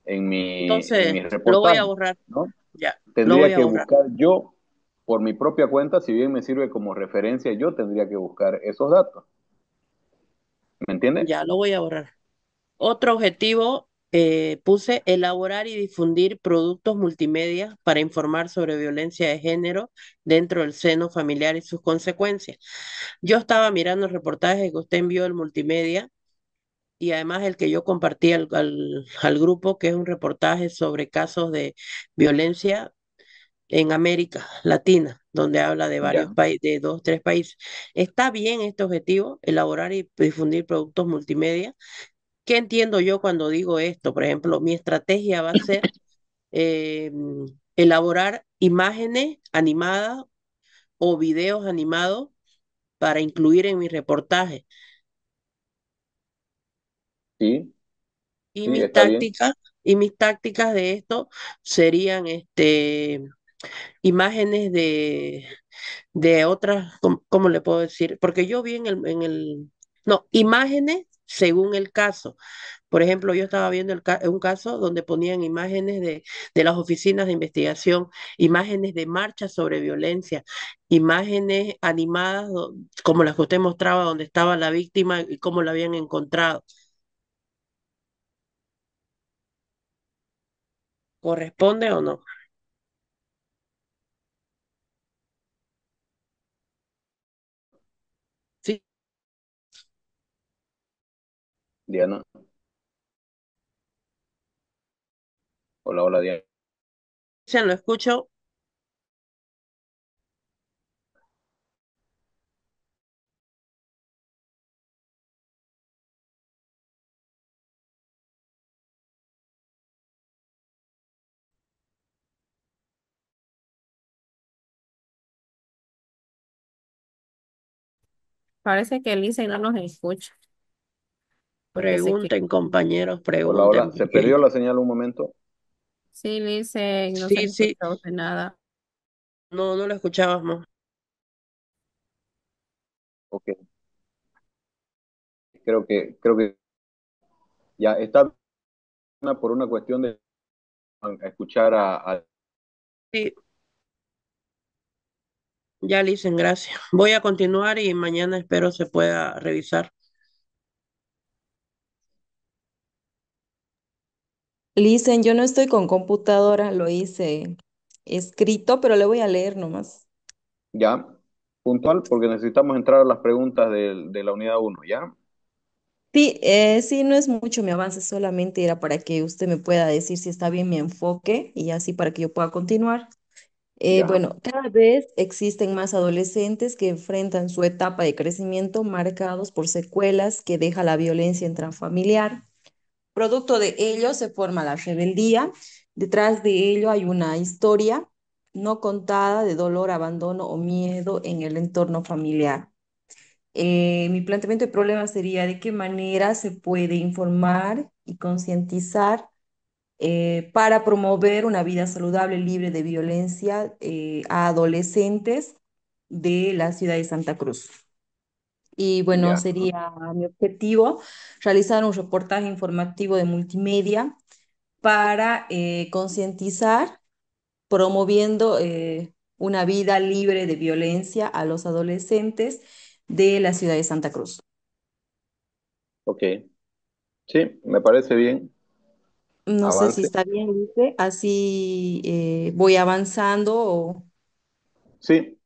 en Entonces, mi lo voy a reportaje, borrar, ¿no? ya, lo voy Tendría a que borrar, buscar yo por mi propia cuenta, si bien me sirve como referencia, yo tendría que buscar esos datos, ¿me entiende? ya, lo voy a borrar. Otro objetivo, puse elaborar y difundir productos multimedia para informar sobre violencia de género dentro del seno familiar y sus consecuencias. Yo estaba mirando el reportaje que usted envió el multimedia y además el que yo compartí al grupo, que es un reportaje sobre casos de violencia en América Latina, donde habla de varios Ya. países, de dos, tres países. Está bien este objetivo, elaborar y difundir productos multimedia. ¿Qué entiendo yo cuando digo esto? Por ejemplo, mi estrategia va a ser eh, elaborar imágenes animadas o videos animados para incluir en mi reportaje. Sí, Y sí, está bien. mis tácticas de esto serían imágenes de otras, ¿cómo le puedo decir? Porque yo vi no, imágenes según el caso. Por ejemplo, yo estaba viendo un caso donde ponían imágenes de las oficinas de investigación, imágenes de marchas sobre violencia, imágenes animadas como las que usted mostraba, donde estaba la víctima y cómo la habían encontrado. ¿Corresponde o no? Sí, Diana. Hola, hola, Diana. se lo escucho. Parece que Elisa no nos escucha porque se quedó. Pregunten, compañeros, Hola, pregunten, hola. Se porque perdió la señal un momento. Sí, Lice, no se sí, le sí, escucha de nada. no, no lo escuchábamos. Ok, creo que ya está por una cuestión de escuchar a. Sí, ya le dicen gracias. Voy a continuar y mañana espero se pueda revisar. Listen, yo no estoy con computadora, lo hice escrito, pero le voy a leer nomás. Ya, puntual, porque necesitamos entrar a las preguntas de la unidad uno, ¿ya? Sí, sí, no es mucho mi avance, solamente era para que usted me pueda decir si está bien mi enfoque y así para que yo pueda continuar. Ya, Bueno, cada vez existen más adolescentes que enfrentan su etapa de crecimiento marcados por secuelas que deja la violencia intrafamiliar. Producto de ello se forma la rebeldía. Detrás de ello hay una historia no contada de dolor, abandono o miedo en el entorno familiar. Mi planteamiento de problema sería de qué manera se puede informar y concientizar para promover una vida saludable, libre de violencia a adolescentes de la ciudad de Santa Cruz. Y bueno, ya, sería mi objetivo realizar un reportaje informativo de multimedia para concientizar, promoviendo una vida libre de violencia a los adolescentes de la ciudad de Santa Cruz. ok. Sí, me parece bien. No sé si Avance. está bien, dice, así voy avanzando o... Sí,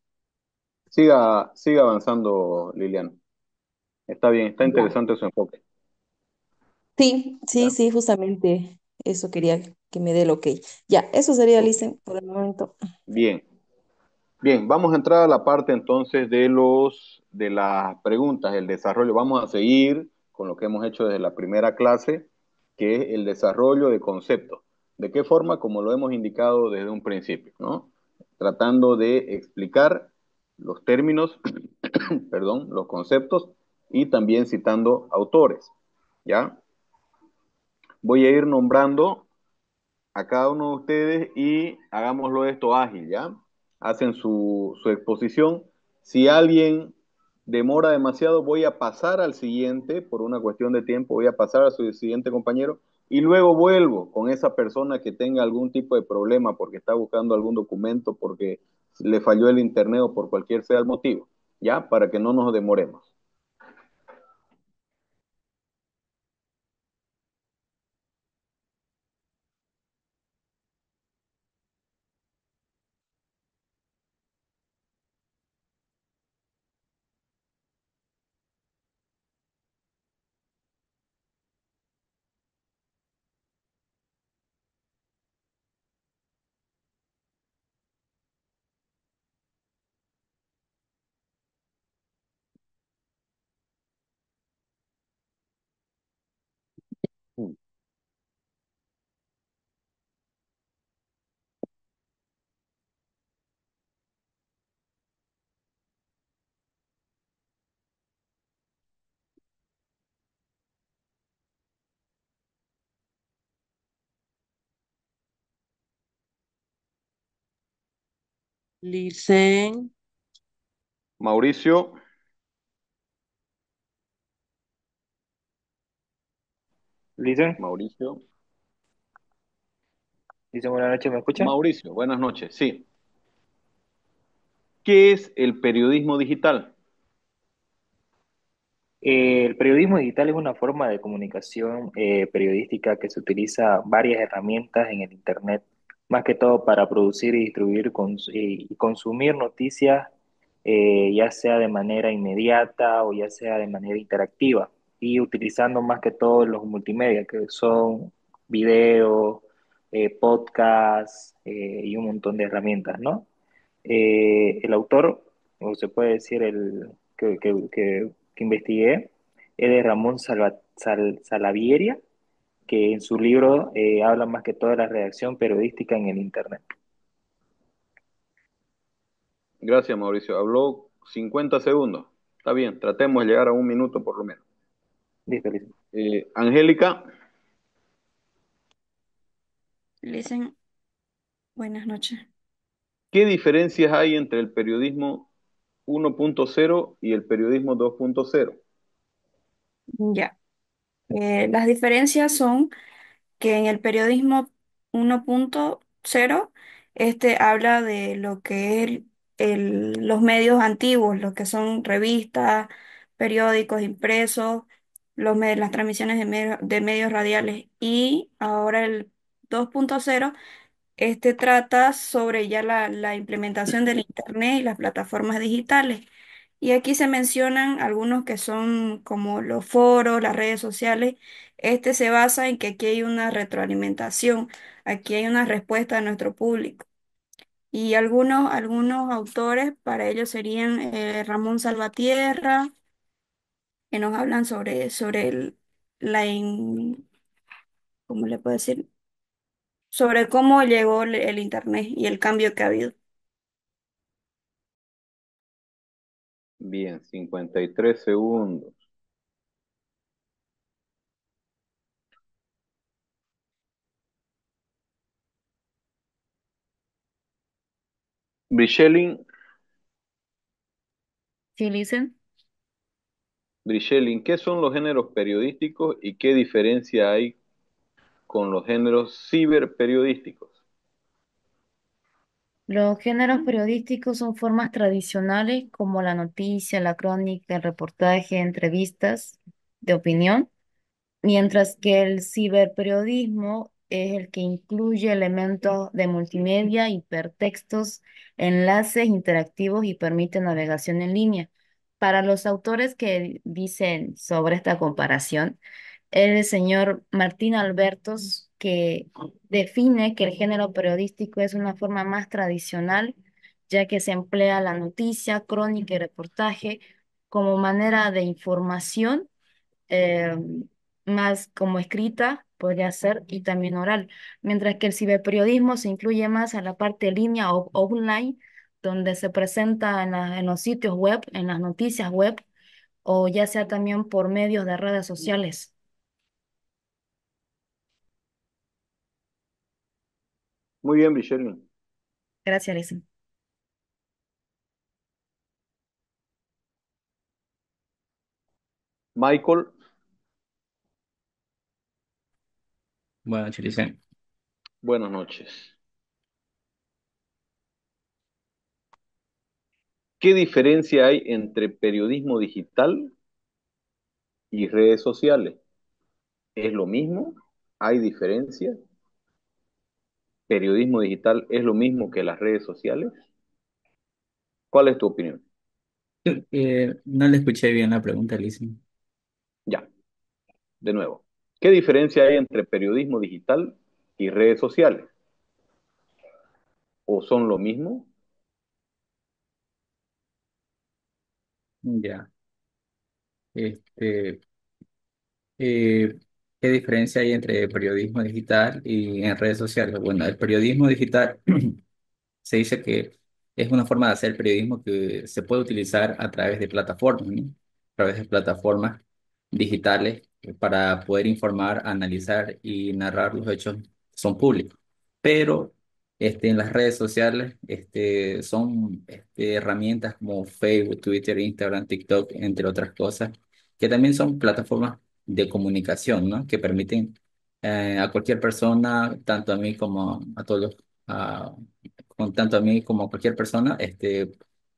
siga avanzando, Liliana. Está bien, está Ya. interesante su enfoque. Sí, sí, ¿Ya? sí, justamente eso quería que me dé el ok. Ya, eso sería, Ok. Licen, por el momento. Bien, bien, vamos a entrar a la parte entonces de las preguntas, el desarrollo. Vamos a seguir con lo que hemos hecho desde la primera clase, que es el desarrollo de conceptos. ¿De qué forma? Como lo hemos indicado desde un principio, ¿no? Tratando de explicar los términos, perdón, los conceptos y también citando autores, ¿ya? Voy a ir nombrando a cada uno de ustedes y hagámoslo esto ágil, ¿ya? Hacen su exposición. Si alguien demora demasiado, voy a pasar al siguiente, por una cuestión de tiempo, voy a pasar a su siguiente compañero y luego vuelvo con esa persona que tenga algún tipo de problema porque está buscando algún documento, porque le falló el internet o por cualquier sea el motivo, ¿ya? Para que no nos demoremos. Licen, Mauricio, Listo, Mauricio, listo, buenas noches, ¿me escucha? Mauricio, buenas noches. Sí. ¿Qué es el periodismo digital? El periodismo digital es una forma de comunicación periodística que se utiliza varias herramientas en el Internet, más que todo para producir y distribuir y consumir noticias, ya sea de manera inmediata o ya sea de manera interactiva, y utilizando más que todo los multimedia, que son videos, podcasts y un montón de herramientas, ¿no? El autor, o se puede decir el que investigué, es de Ramón Salavieria, que en su libro habla más que todo de la redacción periodística en el Internet. Gracias, Mauricio. Habló 50 segundos. Está bien, tratemos de llegar a un minuto por lo menos. Listo, listo. Angélica, Listen, buenas noches. ¿qué diferencias hay entre el periodismo 1.0 y el periodismo 2.0? Ya. Las diferencias son que en el periodismo 1.0 este habla de lo que es los medios antiguos, lo que son revistas, periódicos impresos, las transmisiones de medios radiales. Y ahora el 2.0 este trata sobre ya la implementación del Internet y las plataformas digitales. Y aquí se mencionan algunos que son como los foros, las redes sociales. Este se basa en que aquí hay una retroalimentación, aquí hay una respuesta de nuestro público. Y algunos autores, para ellos serían Ramón Salvatierra, que nos hablan sobre ¿cómo le puedo decir? Sobre cómo llegó el Internet y el cambio que ha habido. Bien, 53 segundos. Brishelin, Sí, listen. Brishelin, ¿qué son los géneros periodísticos y qué diferencia hay con los géneros ciberperiodísticos? Los géneros periodísticos son formas tradicionales como la noticia, la crónica, el reportaje, entrevistas de opinión, mientras que el ciberperiodismo es el que incluye elementos de multimedia, hipertextos, enlaces interactivos y permite navegación en línea. Para los autores que dicen sobre esta comparación, el señor Martín Albertos, que define que el género periodístico es una forma más tradicional, ya que se emplea la noticia, crónica y reportaje como manera de información, eh, más como escrita, podría ser, y también oral, mientras que el ciberperiodismo se incluye más a la parte línea o online, donde se presenta en los sitios web, en las noticias web, o ya sea también por medios de redes sociales. Muy bien, Brishelin. Gracias, Lisa. Michael, Bueno, Chilicen. buenas noches. ¿Qué diferencia hay entre periodismo digital y redes sociales? ¿Es lo mismo? ¿Hay diferencia? ¿Periodismo digital es lo mismo que las redes sociales? ¿Cuál es tu opinión? No le escuché bien la pregunta, Lizzy. Ya, de nuevo. ¿Qué diferencia hay entre periodismo digital y redes sociales? ¿O son lo mismo? Ya. Este, eh, ¿Qué diferencia hay entre periodismo digital y en redes sociales? Bueno, el periodismo digital se dice que es una forma de hacer periodismo que se puede utilizar a través de plataformas, ¿no? A través de plataformas digitales para poder informar, analizar y narrar los hechos que son públicos. Pero en las redes sociales son herramientas como Facebook, Twitter, Instagram, TikTok, entre otras cosas, que también son plataformas de comunicación, ¿no? Que permiten a cualquier persona, tanto a mí como a todos los, con tanto a mí como a cualquier persona,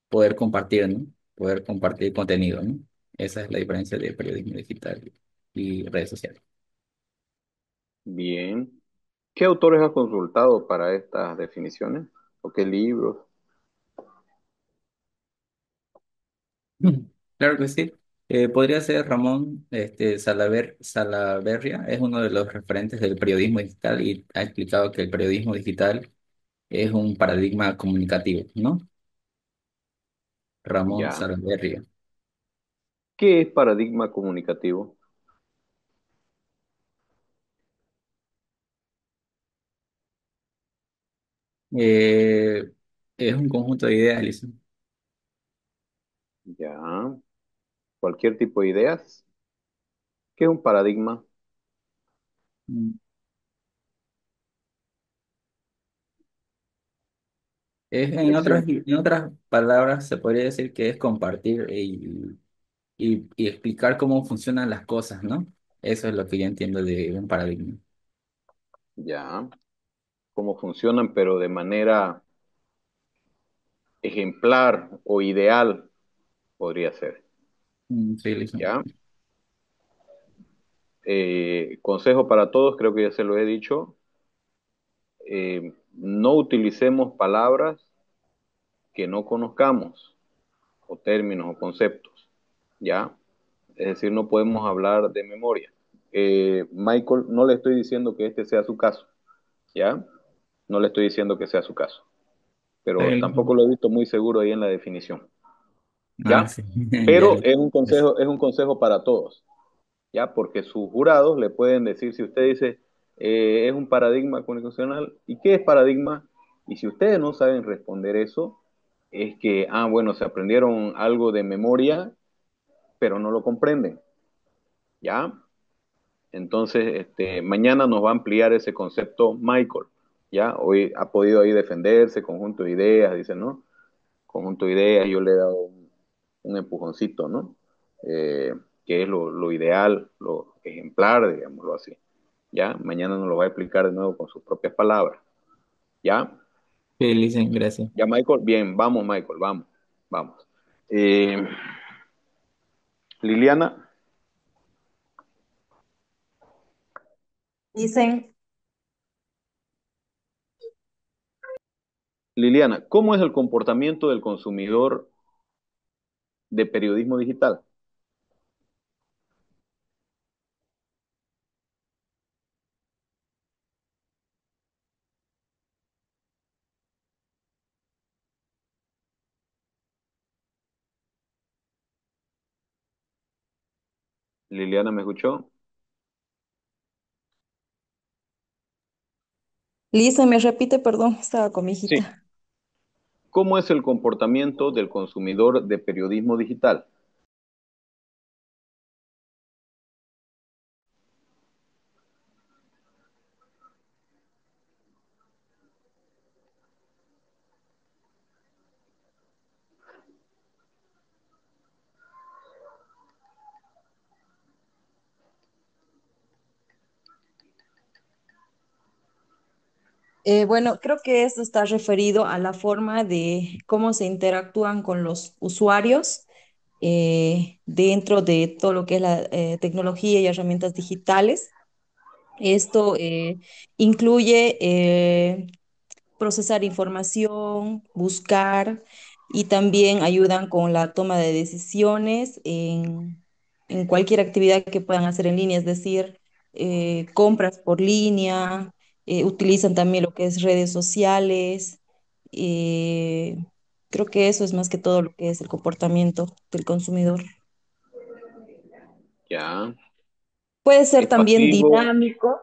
poder compartir, ¿no? Poder compartir contenido, ¿no? Esa es la diferencia de periodismo digital y redes sociales. Bien. ¿Qué autores has consultado para estas definiciones? ¿O qué libros? Claro que sí. Podría ser Ramón Salaverria, es uno de los referentes del periodismo digital y ha explicado que el periodismo digital es un paradigma comunicativo, ¿no? Ramón Ya. Salaverria. ¿Qué es paradigma comunicativo? Eh, es un conjunto de ideas, Alison. Ya. cualquier tipo de ideas. ¿Qué es un paradigma? Mm. Lección. En otras palabras, se podría decir que es compartir y explicar cómo funcionan las cosas, ¿no? Eso es lo que yo entiendo de un paradigma. Ya. Cómo funcionan, pero de manera ejemplar o ideal podría ser. Sí, listo. ¿Ya? Consejo para todos, creo que ya se lo he dicho. No utilicemos palabras que no conozcamos, o términos o conceptos. ¿Ya? Es decir, no podemos hablar de memoria. Michael, no le estoy diciendo que este sea su caso. ¿Ya? No le estoy diciendo que sea su caso, pero Sí, tampoco lo he visto muy seguro ahí en la definición. ah, ¿Ya? sí, ya Pero le- es un consejo para todos. ¿Ya? Porque sus jurados le pueden decir, si usted dice, es un paradigma comunicacional, ¿y qué es paradigma? Y si ustedes no saben responder eso, es que, bueno, se aprendieron algo de memoria, pero no lo comprenden, ¿ya? Entonces, mañana nos va a ampliar ese concepto Michael, ¿ya? Hoy ha podido ahí defenderse, conjunto de ideas, dice, ¿no? Conjunto de ideas, yo le he dado un empujoncito, ¿no? Eh, que es lo ideal, lo ejemplar, digámoslo así. ¿Ya? Mañana nos lo va a explicar de nuevo con sus propias palabras. ¿Ya? sí, Licen, gracias. ¿Ya, Michael? Bien, vamos, Michael, vamos, vamos. Eh, Liliana, Dicen, Liliana, ¿cómo es el comportamiento del consumidor de periodismo digital? Liliana, ¿me escuchó? Lisa, me repite, perdón, estaba con mi Sí. hijita. ¿Cómo es el comportamiento del consumidor de periodismo digital? Bueno, creo que esto está referido a la forma de cómo se interactúan con los usuarios dentro de todo lo que es la tecnología y herramientas digitales. Esto incluye procesar información, buscar y también ayudan con la toma de decisiones en cualquier actividad que puedan hacer en línea, es decir, compras por línea, utilizan también lo que es redes sociales. eh, Creo que eso es más que todo lo que es el comportamiento del consumidor. Ya. Puede ser ¿Es también pasivo? dinámico,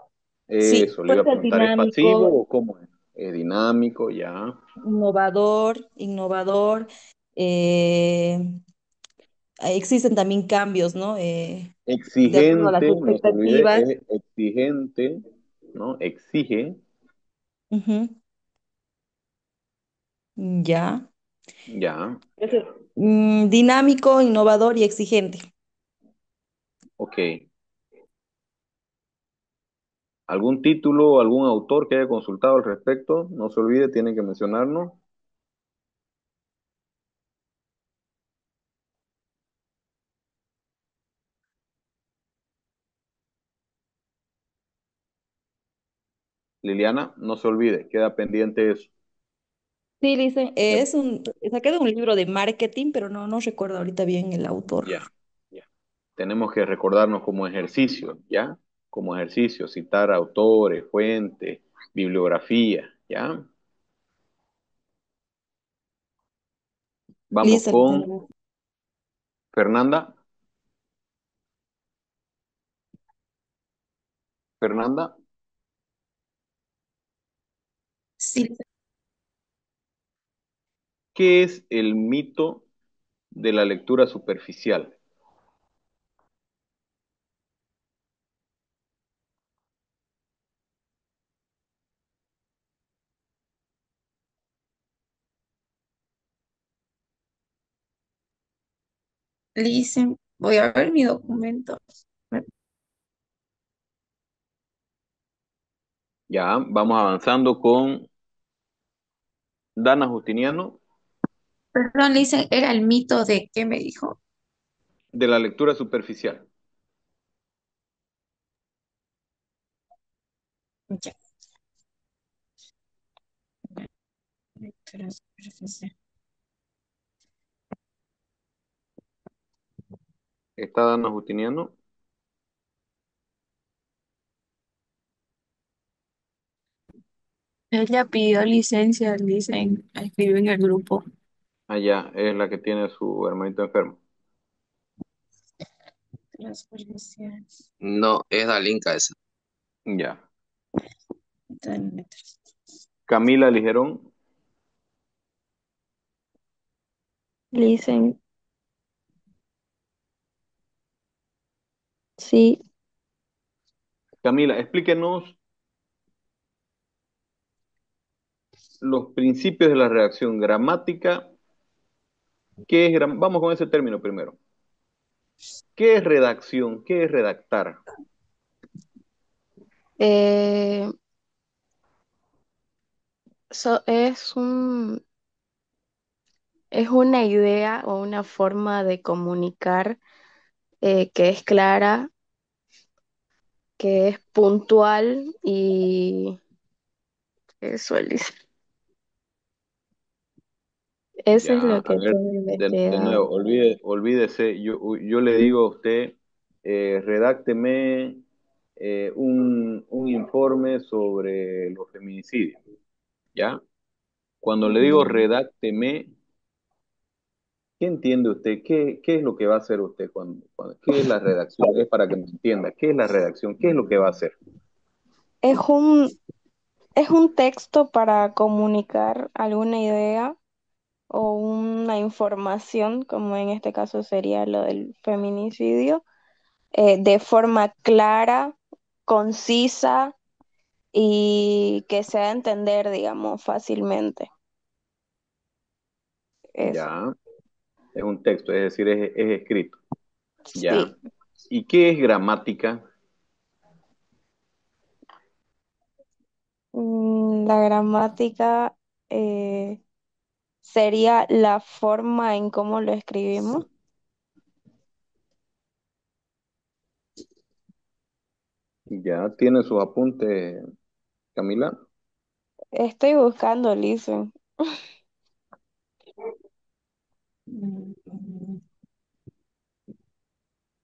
sí, Eso le iba puede a ser preguntar, ¿es pasivo dinámico, o cómo es? ¿Es dinámico? Ya. innovador. eh, Existen también cambios, ¿no? De acuerdo a las Exigente, no se olvide, expectativas. es exigente, ¿no? Exige, Ujú. Ya. ya, Dinámico, innovador y exigente. ok. ¿Algún título, algún autor que haya consultado al respecto? No se olvide, tiene que mencionarnos. Liliana, no se olvide, queda pendiente eso. Sí, dice, Ya, saqué de un libro de marketing, pero no recuerdo ahorita bien el autor. ya, ya. Tenemos que recordarnos como ejercicio, ¿ya? Como ejercicio, citar autores, fuentes, bibliografía, ¿ya? Vamos Listo, con Fernanda. Fernanda, sí. ¿qué es el mito de la lectura superficial? Listen, voy a ver mi documento. Ya, vamos avanzando con Dana Justiniano, Perdón, listen, era el mito de qué me dijo. de la lectura superficial. Ya. Lectura superficial. ¿Está Dana Justiniano? Ella pidió licencia, dicen, escribió en el grupo. Allá, es la que tiene su hermanito enfermo. Lectura superficial. No, es Dalinka esa. Ya. Dame Camila Ligerón, Listen, sí, Camila, explíquenos los principios de la redacción gramática. Vamos con ese término primero. ¿Qué es redacción? ¿Qué es redactar? eh, es una idea o una forma de comunicar que es clara, que es puntual y eso, Elisa. Eso es Ya, lo a que ver, tengo de investigado. nuevo, olvídese, yo le digo a usted, redácteme un informe sobre los feminicidios, ¿ya? Cuando le digo Mm, redácteme, ¿qué entiende usted? ¿Qué es lo que va a hacer usted qué es la redacción? Es para que me entienda, ¿qué es la redacción? ¿Qué es lo que va a hacer? Es un, es un texto para comunicar alguna idea o una información, como en este caso sería lo del feminicidio, de forma clara, concisa y que se da a entender, digamos, fácilmente. Eso. Ya, es un texto, es decir, es escrito, ¿ya? Sí. ¿Y qué es gramática? La gramática sería la forma en cómo lo escribimos. Ya, ¿tiene sus apuntes, Camila? Estoy buscando, listen.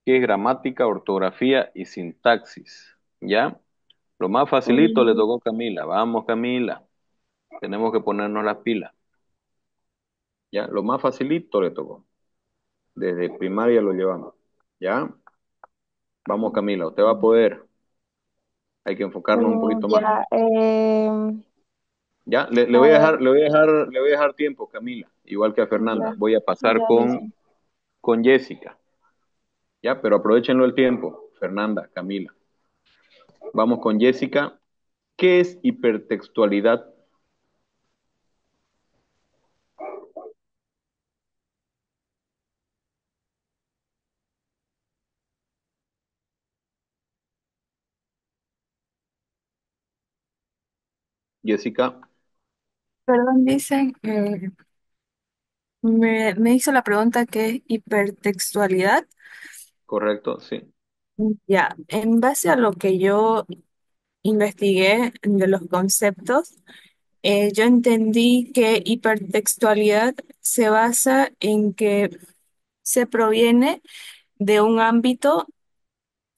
¿Qué es gramática, ortografía y sintaxis? ¿Ya? Lo más facilito le Mm, tocó a Camila. Vamos, Camila. Tenemos que ponernos las pilas. ¿Ya? Lo más facilito le tocó. Desde primaria lo llevamos. ¿Ya? Vamos, Camila. Usted va a poder. Hay que enfocarnos un poquito más. ya. ¿Ya? Le A voy a ver, dejar, le voy a dejar tiempo, Camila. Igual que a Fernanda. ya, Voy a pasar ya, listen. con Jessica. ¿Ya? Pero aprovechenlo el tiempo. Fernanda, Camila. Vamos con Jessica. ¿Qué es hipertextualidad? Jessica, Perdón, dicen, me hizo la pregunta qué es hipertextualidad. correcto, sí. Ya, en base a lo que yo investigué de los conceptos, yo entendí que hipertextualidad se basa en que se proviene de un ámbito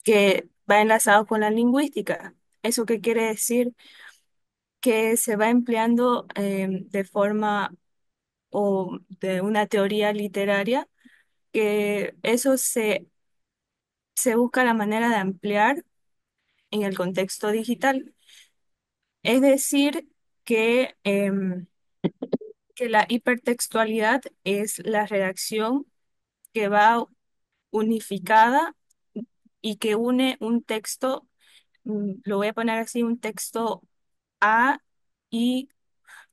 que va enlazado con la lingüística. ¿Eso qué quiere decir? Que se va empleando de forma o de una teoría literaria, que eso se busca la manera de ampliar en el contexto digital. Es decir, que la hipertextualidad es la redacción que va unificada y que une un texto, lo voy a poner así, un texto A y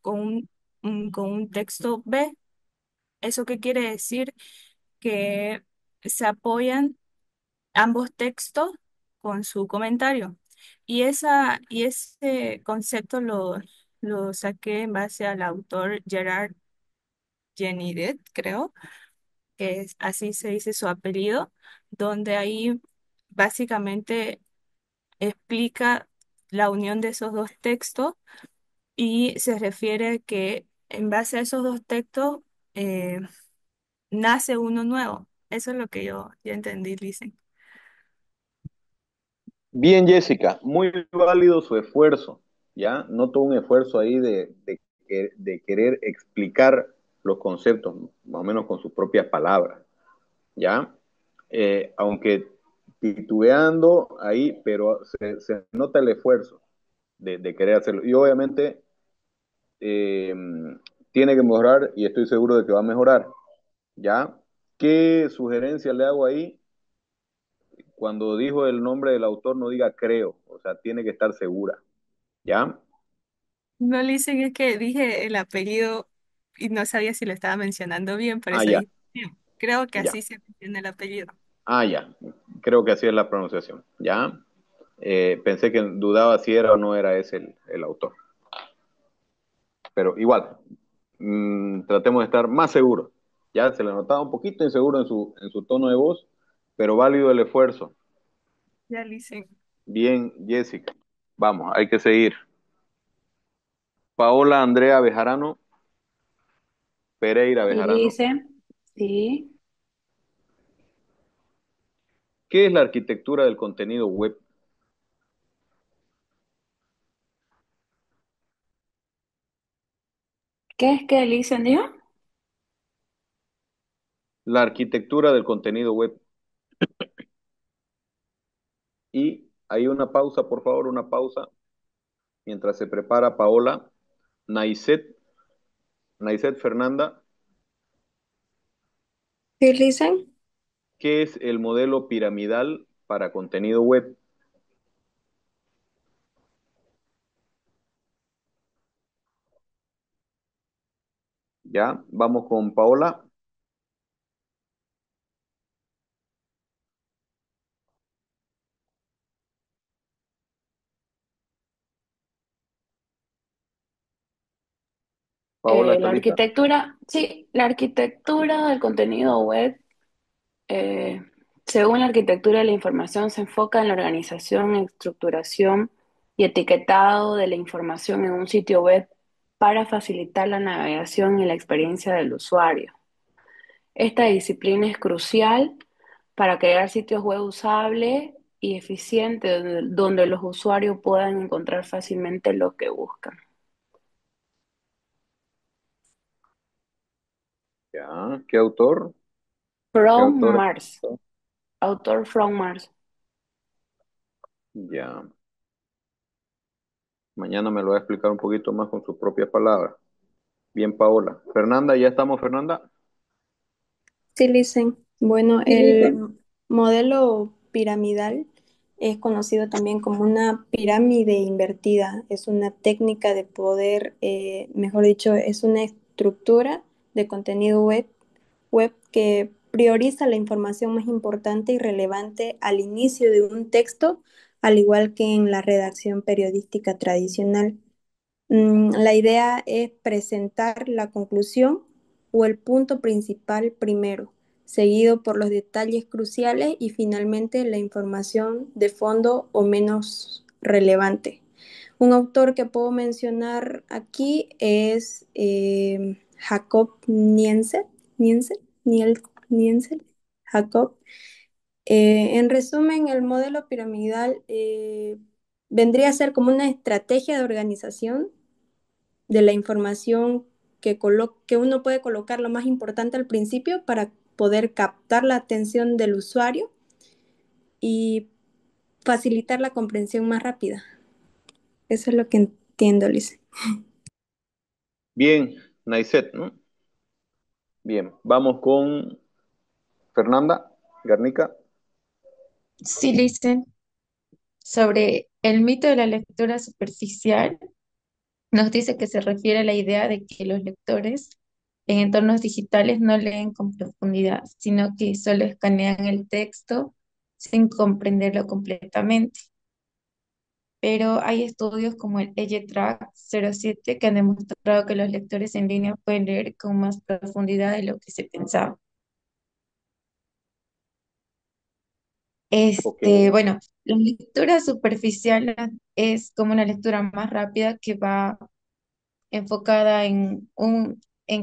con un texto B. ¿Eso qué quiere decir? Que se apoyan ambos textos con su comentario. Y ese concepto lo saqué en base al autor Gerard Genidet, creo, así se dice su apellido, donde ahí básicamente explica la unión de esos dos textos y se refiere que en base a esos dos textos eh, nace uno nuevo. Eso es lo que yo entendí, dicen. Bien, Jessica, muy válido su esfuerzo, ¿ya? Noto un esfuerzo ahí de querer explicar los conceptos, más o menos con sus propias palabras, ¿ya? Aunque titubeando ahí, pero se nota el esfuerzo de querer hacerlo. Y obviamente eh, tiene que mejorar y estoy seguro de que va a mejorar, ¿ya? ¿Qué sugerencia le hago ahí? Cuando dijo el nombre del autor, no diga creo, o sea, tiene que estar segura, ¿ya? No le dicen, es que dije el apellido y no sabía si lo estaba mencionando bien, por Ah, eso ya, dije, "Sí, creo que ya. así se menciona el apellido". Ah, ya. Creo que así es la pronunciación, ¿ya? Pensé que dudaba si era o no era ese el autor. Pero igual, tratemos de estar más seguros. Ya se le notaba un poquito inseguro en su tono de voz, pero válido el esfuerzo. Ya le dicen. Bien, Jessica. Vamos, hay que seguir. Paola Andrea Bejarano, Pereira Sí, Bejarano. dice, sí. ¿Qué es la arquitectura del contenido web? ¿Qué es que dicen, dijo? La arquitectura del contenido web. Y hay una pausa, por favor, una pausa, mientras se prepara Paola. Naiset, Naiset Fernanda, ¿Sí, dicen? ¿qué es el modelo piramidal para contenido web? Ya, vamos con Paola. Paola, ¿está La lista? arquitectura, sí, la arquitectura del contenido web, eh, según la arquitectura de la información, se enfoca en la organización, estructuración y etiquetado de la información en un sitio web para facilitar la navegación y la experiencia del usuario. Esta disciplina es crucial para crear sitios web usables y eficientes donde los usuarios puedan encontrar fácilmente lo que buscan. Ya, ¿qué autor? ¿Qué From autor? Mars, autor From Mars. Ya, mañana me lo va a explicar un poquito más con sus propias palabras. Bien, Paola. Fernanda, ¿ya estamos, Fernanda? Sí, dicen. Bueno, Sí, dice. el modelo piramidal es conocido también como una pirámide invertida. Es una técnica de poder, mejor dicho, es una estructura de contenido web que prioriza la información más importante y relevante al inicio de un texto, al igual que en la redacción periodística tradicional. La idea es presentar la conclusión o el punto principal primero, seguido por los detalles cruciales y finalmente la información de fondo o menos relevante. Un autor que puedo mencionar aquí es Jacob Nielsen, Nielsen, Jacob. En resumen, el modelo piramidal vendría a ser como una estrategia de organización de la información que uno puede colocar lo más importante al principio para poder captar la atención del usuario y facilitar la comprensión más rápida. Eso es lo que entiendo, Liz. Bien, Naiset, ¿no? Bien, vamos con Fernanda Garnica. Sí, dicen sobre el mito de la lectura superficial, nos dice que se refiere a la idea de que los lectores en entornos digitales no leen con profundidad, sino que solo escanean el texto sin comprenderlo completamente. Pero hay estudios como el EyeTrack 07 que han demostrado que los lectores en línea pueden leer con más profundidad de lo que se pensaba. Ok, Bueno, la lectura superficial es como una lectura más rápida que va enfocada en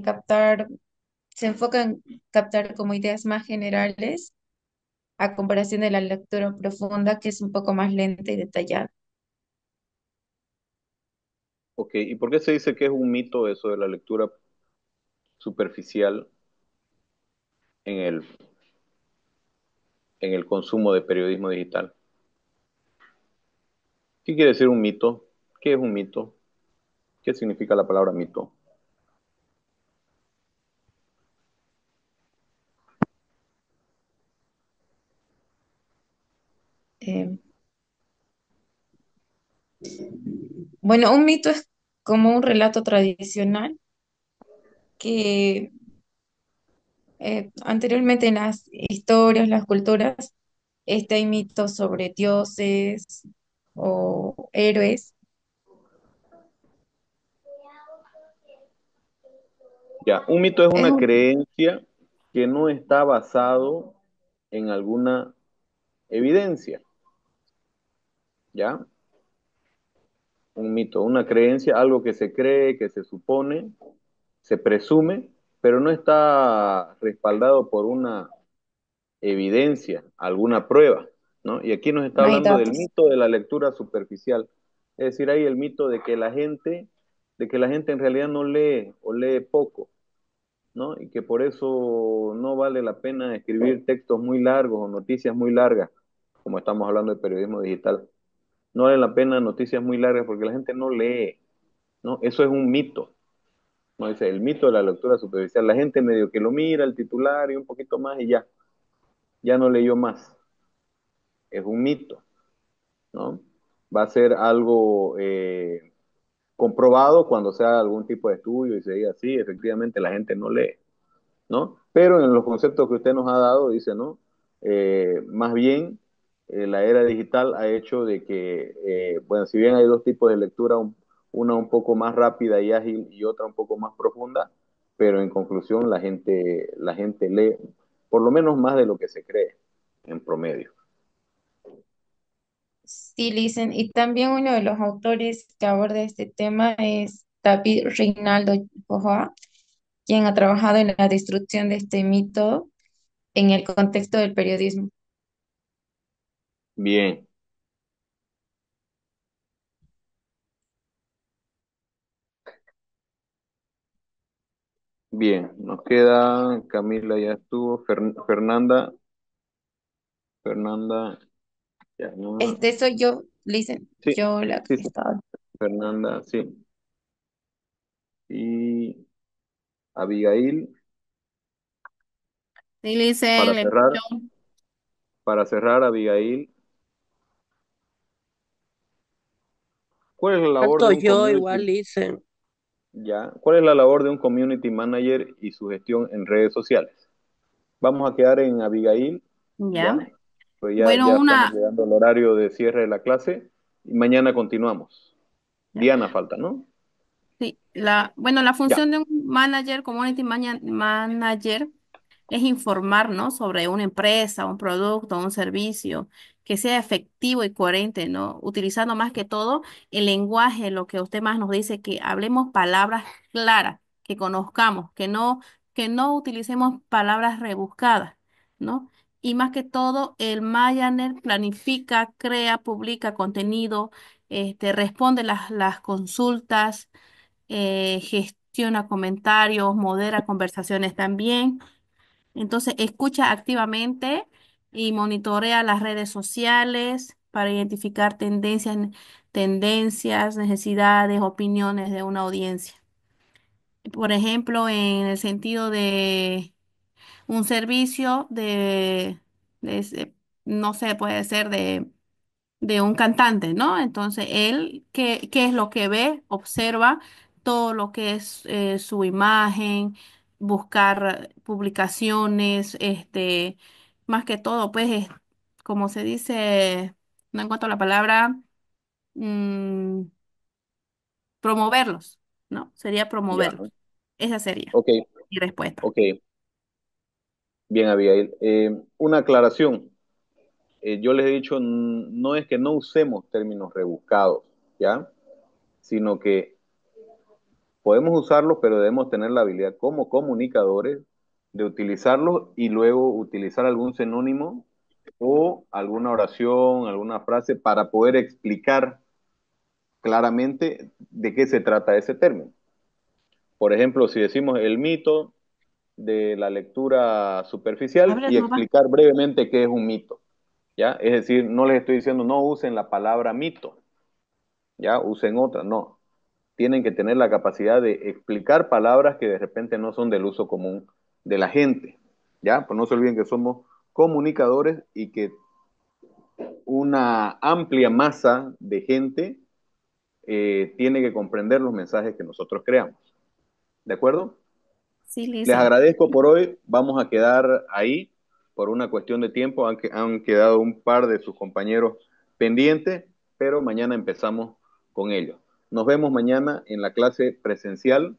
captar, se enfoca en captar como ideas más generales a comparación de la lectura profunda que es un poco más lenta y detallada. ok. ¿Y por qué se dice que es un mito eso de la lectura superficial en el consumo de periodismo digital? ¿Qué quiere decir un mito? ¿Qué es un mito? ¿Qué significa la palabra mito? Eh, bueno, un mito es como un relato tradicional que anteriormente en las historias, las culturas, hay mitos sobre dioses o héroes. Ya, un mito es Es una un, creencia que no está basado en alguna evidencia, ¿ya? Un mito, una creencia, algo que se cree, que se supone, se presume, pero no está respaldado por una evidencia, alguna prueba, ¿no? Y aquí nos está no hay hablando del datos. mito de la lectura superficial, es decir, hay el mito de que la gente en realidad no lee o lee poco, ¿no? Y que por eso no vale la pena escribir textos muy largos o noticias muy largas, como estamos hablando de periodismo digital. No vale la pena noticias muy largas porque la gente no lee, ¿no? Eso es un mito, ¿no? Dice, el mito de la lectura superficial. La gente medio que lo mira, el titular y un poquito más y ya, ya no leyó más. Es un mito, ¿no? Va a ser algo comprobado cuando sea algún tipo de estudio y se diga, sí, efectivamente la gente no lee, ¿no? Pero en los conceptos que usted nos ha dado, dice, ¿no? Más bien, la era digital ha hecho de que, bueno, si bien hay dos tipos de lectura, una un poco más rápida y ágil y otra un poco más profunda, pero en conclusión la gente lee por lo menos más de lo que se cree en promedio. Sí, dicen. Y también uno de los autores que aborda este tema es David Reinaldo Bojoa, quien ha trabajado en la destrucción de este mito en el contexto del periodismo. Bien, bien, nos queda, Camila ya estuvo, Fernanda, ya no, Soy yo, dicen, sí, yo la sí, que sí, estaba. Fernanda, sí. Y Abigail, Sí, Licen, para le cerrar, escucho. Abigail, ¿cuál es la labor de Falto un yo, igual community, dicen. ya? ¿Cuál es la labor de un community manager y su gestión en redes sociales? Vamos a quedar en Abigail, Ya. ¿ya? Pues Bueno, ya estamos llegando al horario de cierre de la clase y mañana continuamos. ya. Diana falta, ¿no? Sí, bueno, la Ya. función de un manager, manager, es informar, ¿no? Sobre una empresa, un producto, un servicio, que sea efectivo y coherente, ¿no? Utilizando más que todo el lenguaje, lo que usted más nos dice, que hablemos palabras claras, que conozcamos, que no utilicemos palabras rebuscadas, ¿no? Y más que todo, el manager planifica, crea, publica contenido, responde las consultas, gestiona comentarios, modera conversaciones también. Entonces, escucha activamente y monitorea las redes sociales para identificar tendencias, necesidades, opiniones de una audiencia. Por ejemplo, en el sentido de un servicio no sé, puede ser de un cantante, ¿no? Entonces, él, ¿qué es lo que ve? Observa todo lo que es su imagen, buscar publicaciones, más que todo, pues, como se dice, no encuentro la palabra, mm, promoverlos, ¿no? Sería Ya, promoverlos. Esa sería ok, mi respuesta. ok, bien, Abigail. Una aclaración. Yo les he dicho, no es que no usemos términos rebuscados, ¿ya? Sino que podemos usarlos, pero debemos tener la habilidad como comunicadores de utilizarlos y luego utilizar algún sinónimo o alguna oración, alguna frase para poder explicar claramente de qué se trata ese término. Por ejemplo, si decimos el mito de la lectura superficial Abre y nomás. explicar brevemente qué es un mito, ¿ya? Es decir, no les estoy diciendo no usen la palabra mito, ¿ya? Usen otra, no. Tienen que tener la capacidad de explicar palabras que de repente no son del uso común de la gente, ¿ya? Pues no se olviden que somos comunicadores y que una amplia masa de gente tiene que comprender los mensajes que nosotros creamos, ¿de acuerdo? Sí, Les Lisa. agradezco por hoy, vamos a quedar ahí por una cuestión de tiempo, han quedado un par de sus compañeros pendientes, pero mañana empezamos con ellos. Nos vemos mañana en la clase presencial